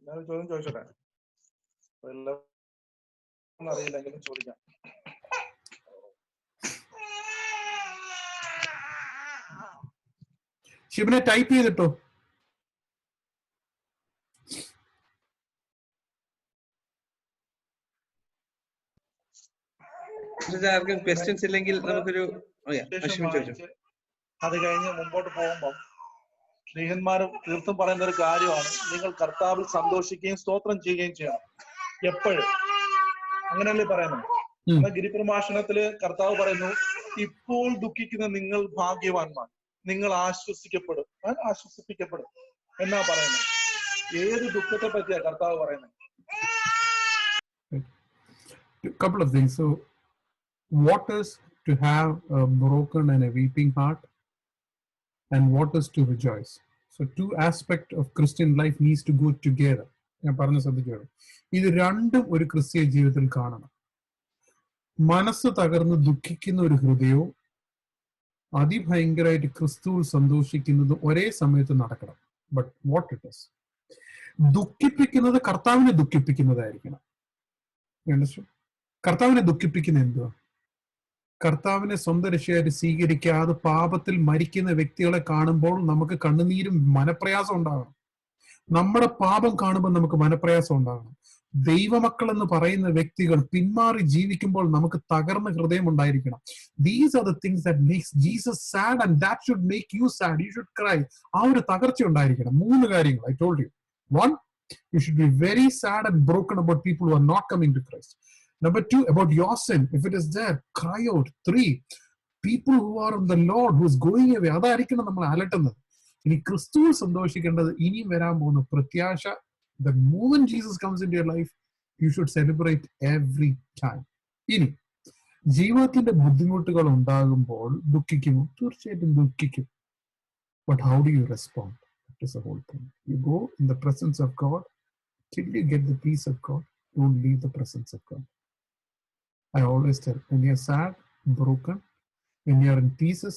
ഞാൻ ചോദ്യം ചോദിച്ചോട്ടെ? അറിയില്ലെങ്കിലും ചോദിക്കാം. ശിവനെ ടൈപ്പ് ചെയ്തിട്ടോ? ആർക്കും ക്വസ്റ്റ്യൻസ് ഇല്ലെങ്കിൽ നമുക്കൊരു അത് കഴിഞ്ഞ് മുമ്പോട്ട് പോകുമ്പോൾ സ്ത്രീഹന്മാർ തീർത്തും പറയുന്ന ഒരു കാര്യമാണ്, നിങ്ങൾ കർത്താവിൽ സന്തോഷിക്കുകയും സ്തോത്രം ചെയ്യുകയും ചെയ്യണം എപ്പോഴും. അങ്ങനെയല്ലേ പറയുന്നത്? എന്നാൽ ഗിരിപ്രഭാഷണത്തില് കർത്താവ് പറയുന്നു, ഇപ്പോൾ ദുഃഖിക്കുന്ന നിങ്ങൾ ഭാഗ്യവാന്മാർ, നിങ്ങൾ ആശ്വസിക്കപ്പെടും എന്നാ പറയുന്നത്. ഏത് ദുഃഖത്തെ പറ്റിയാ കർത്താവ് പറയുന്നത്? Couple of things. So what is to have a broken and a weeping heart, and what is to rejoice? So two aspects of Christian life needs to go together. ഞാൻ പറഞ്ഞ ശ്രദ്ധിക്കുക, ഇത് രണ്ടും ഒരു ക്രിസ്തീയ ജീവിതത്തിൽ കാണണം. മനസ്സ് തകർന്ന് ദുഃഖിക്കുന്ന ഒരു ഹൃദയവും അതിഭയങ്കരമായിട്ട് ക്രിസ്തുവിൽ സന്തോഷിക്കുന്നതും ഒരേ സമയത്ത് നടക്കണം. ബട്ട് വാട്ട് ഇറ്റ് ഇസ്, ദുഃഖിപ്പിക്കുന്നത് കർത്താവിനെ ദുഃഖിപ്പിക്കുന്നതായിരിക്കണം. കർത്താവിനെ ദുഃഖിപ്പിക്കുന്ന എന്തുവാ? കർത്താവിനെ സ്വന്തം രക്ഷയായിട്ട് സ്വീകരിക്കാതെ പാപത്തിൽ മരിക്കുന്ന വ്യക്തികളെ കാണുമ്പോൾ നമുക്ക് കണ്ണുനീരും മനപ്രയാസം ഉണ്ടാകണം. നമ്മുടെ പാപം കാണുമ്പോൾ നമുക്ക് മനപ്രയാസം ഉണ്ടാകണം. ദൈവമക്കൾ എന്ന് പറയുന്ന വ്യക്തികൾ പിന്മാറി ജീവിക്കുമ്പോൾ നമുക്ക് തകർന്ന ഹൃദയം ഉണ്ടായിരിക്കണം. These are the things that makes Jesus sad, and that should make you sad. You should cry. ആ ഒരു തകർച്ച ഉണ്ടായിരിക്കണം. 3 കാര്യങ്ങൾ I told you. 1, you should be very sad and broken about people who are not coming to Christ. Number 2, about your sin, if it is there, cry out. 3, people who are in the Lord, who is going away, അതായിരിക്കണം നമ്മൾ അലട്ടുന്നത്. ഇനി ക്രിസ്തുവിൽ സന്തോഷിക്കേണ്ടത് ഇനിയും വരാൻ പോകുന്ന പ്രത്യാശ. The moment Jesus comes into your life, you should celebrate every time. ഇനി ജീവിതത്തിന്റെ ബുദ്ധിമുട്ടുകൾ ഉണ്ടാകുമ്പോൾ ദുഃഖിക്കുമോ? തീർച്ചയായിട്ടും ദുഃഖിക്കും. But how do you respond? That is the whole thing. You go in the presence of God till you get the peace of God. Don't leave the presence of God. I always tell, when you're sad, broken, when you're in pieces,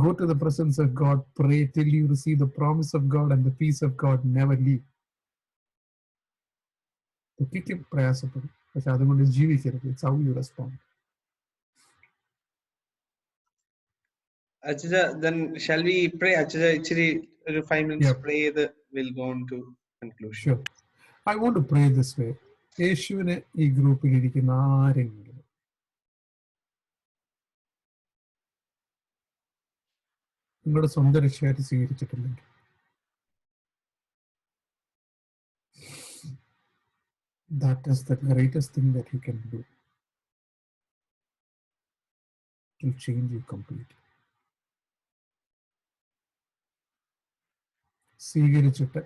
go to the presence of God, pray till you receive the promise of God, and the peace of God never leave. ദുഃഖിക്കും, പ്രയാസപ്പെടും, പക്ഷെ അതുകൊണ്ട് ജീവിക്കരുത്. It's how you respond. Achaja, then shall we pray? Achaja, ichiri 5 minutes Yeah. pray. We'll go on to conclusion. Sure. I want to pray this way. യേശുവിനെ ഈ ഗ്രൂപ്പിൽ ഇരിക്കുന്ന ആരെങ്കിലും നിങ്ങളുടെ സ്വന്തം രക്ഷയായിട്ട് സ്വീകരിച്ചിട്ടില്ലെങ്കിൽ, that is the greatest thing that you can do. It will change you completely. സ്വീകരിച്ചിട്ട്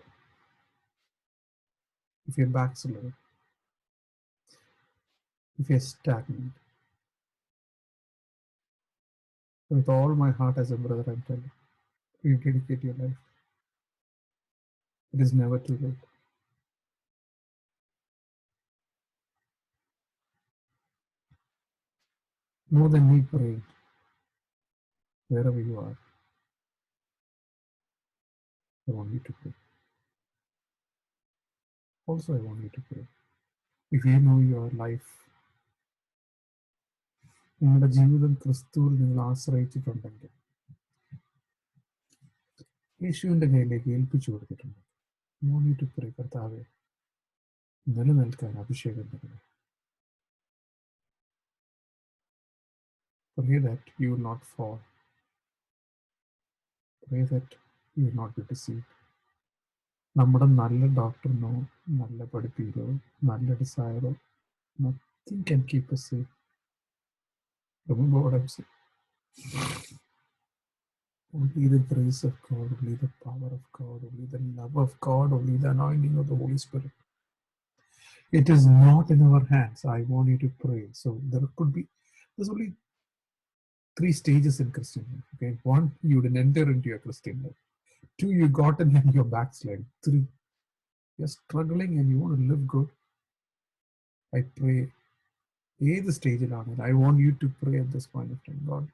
if you're backslidden, if you're stagnant, with all my heart as a brother, I'm telling you, dedicate your life. It is never too late. More than me praying, wherever you are, I want you to pray. Also, I want you to pray. If you know your life, നിങ്ങളുടെ ജീവിതം ക്രിസ്തുവിൽ നിങ്ങൾ ആശ്രയിച്ചിട്ടുണ്ടെങ്കിൽ, യേശുവിന്റെ കയ്യിലേക്ക് ഏൽപ്പിച്ചു കൊടുത്തിട്ടുണ്ട്, I want you to pray, കർത്താവേ, നിലനിൽക്കാൻ അഭിഷേകം തരണമേ. Pray that you will not fall. Pray that you will not be deceived. നമ്മുടെ നല്ല ഡോക്ടറിനോ നല്ല പഠിപ്പിക്കലോ നല്ല ഡിസൈറോ nothing can keep us safe. Remember what I'm saying. Only the grace of God, only the power of God, only the love of God, only the anointing of the Holy Spirit. It is not in our hands. I want you to pray. So there's only 3 stages in Christian life. Okay, 1, you didn't enter into your Christian life. 2, you got in and you're backsliding. 3, you're struggling and you want to live good. I pray. The stage I want you to pray at this point of time. God,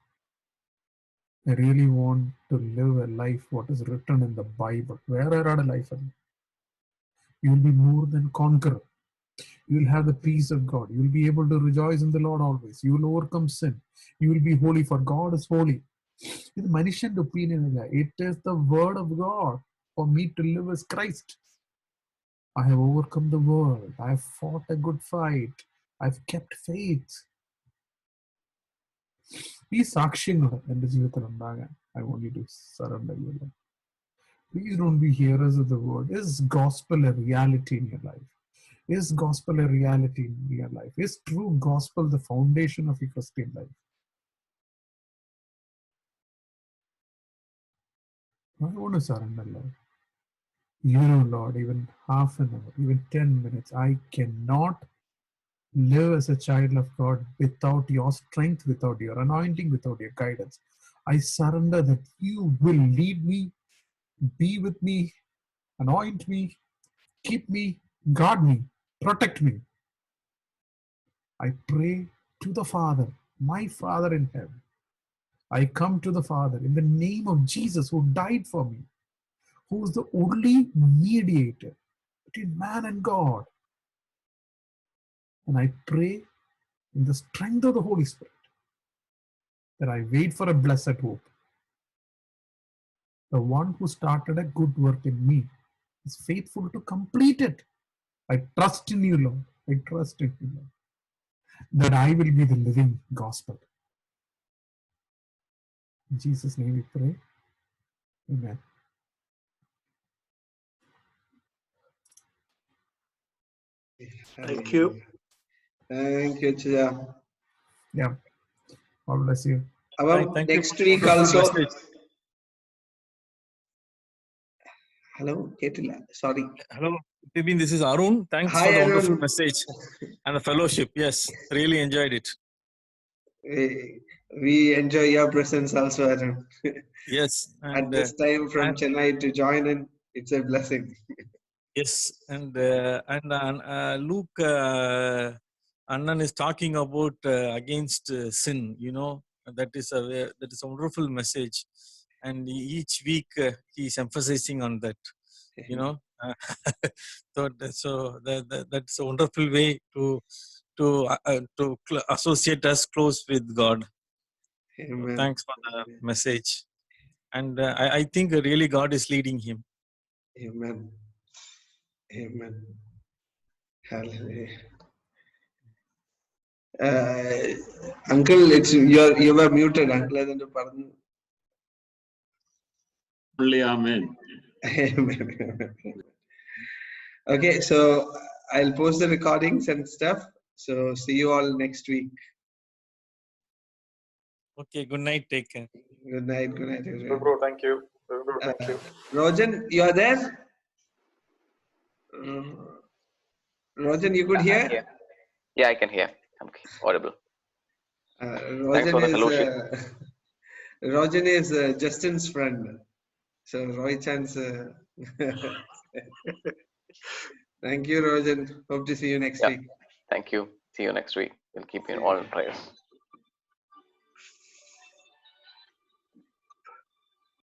I really want to live a life what is written in the Bible. Where are our life? You will be more than conqueror. You will have the peace of God. You will be able to rejoice in the Lord always. You will overcome sin. You will be holy, for God is holy. It is manishant opinion. It is the word of God. For me to live as Christ. I have overcome the world. I have fought a good fight. I've kept faith. ഈ സാക്ഷ്യങ്ങൾ എൻ്റെ ജീവിതത്തിൽ ഉണ്ടാകാൻ I want you to surrender your life. Please don't be hearers of the word. Is gospel a reality in your life? Is gospel a reality in your life? Is true gospel the foundation of your Christian life? I want to surrender, Lord. You know, Lord, even half an hour, even 10 minutes, I cannot live as a child of God without your strength, without your anointing, without your guidance. I surrender that you will lead me, be with me, anoint me, keep me, guard me, protect me. I pray to the Father, my Father in heaven. I come to the Father in the name of Jesus, who died for me, who is the only mediator between man and God. And I pray in the strength of the Holy Spirit that I wait for a blessed hope. The one who started a good work in me is faithful to complete it. I trust in you, Lord. I trust in you, Lord, that I will be the living gospel. In Jesus' name we pray. Amen. Thank you. Thank you, Achaja. Yeah. God bless you. Thank Next you. week also. Message. Hello, Ketila. Sorry. Hello, Tibin. This is Arun. Thanks Hi, for the Arun. wonderful message and the fellowship. Yes, really enjoyed it. We enjoy your presence also, Arun. Yes, At and this time from and- Chennai to join in, it's a blessing. yes, and Luke, Annan is talking about against sin. You know, that is a wonderful message, and each week he is emphasizing on that. You know, that's a wonderful way to associate us close with God. Amen. Thanks for the message, and I think really God is leading him. Amen. Amen. Hallelujah. Uncle, you were muted, Uncle. Adendu paranju. Only amen. Amen. Okay, so I'll post the recordings and stuff. So see you all next week. Okay, good night. Take care. Good night. Good night, everyone. Bro, thank you. Bro, thank you. Rojan, you are there? Rojan, you could hear? Yeah. Yeah, I can hear. I'm audible. Thanks Rojan for the is fellowship. Rojan is Justin's friend. So Roy Chan's. Thank you, Rojan. Hope to see you next Yeah. week. Thank you. See you next week. We'll keep you in all prayers.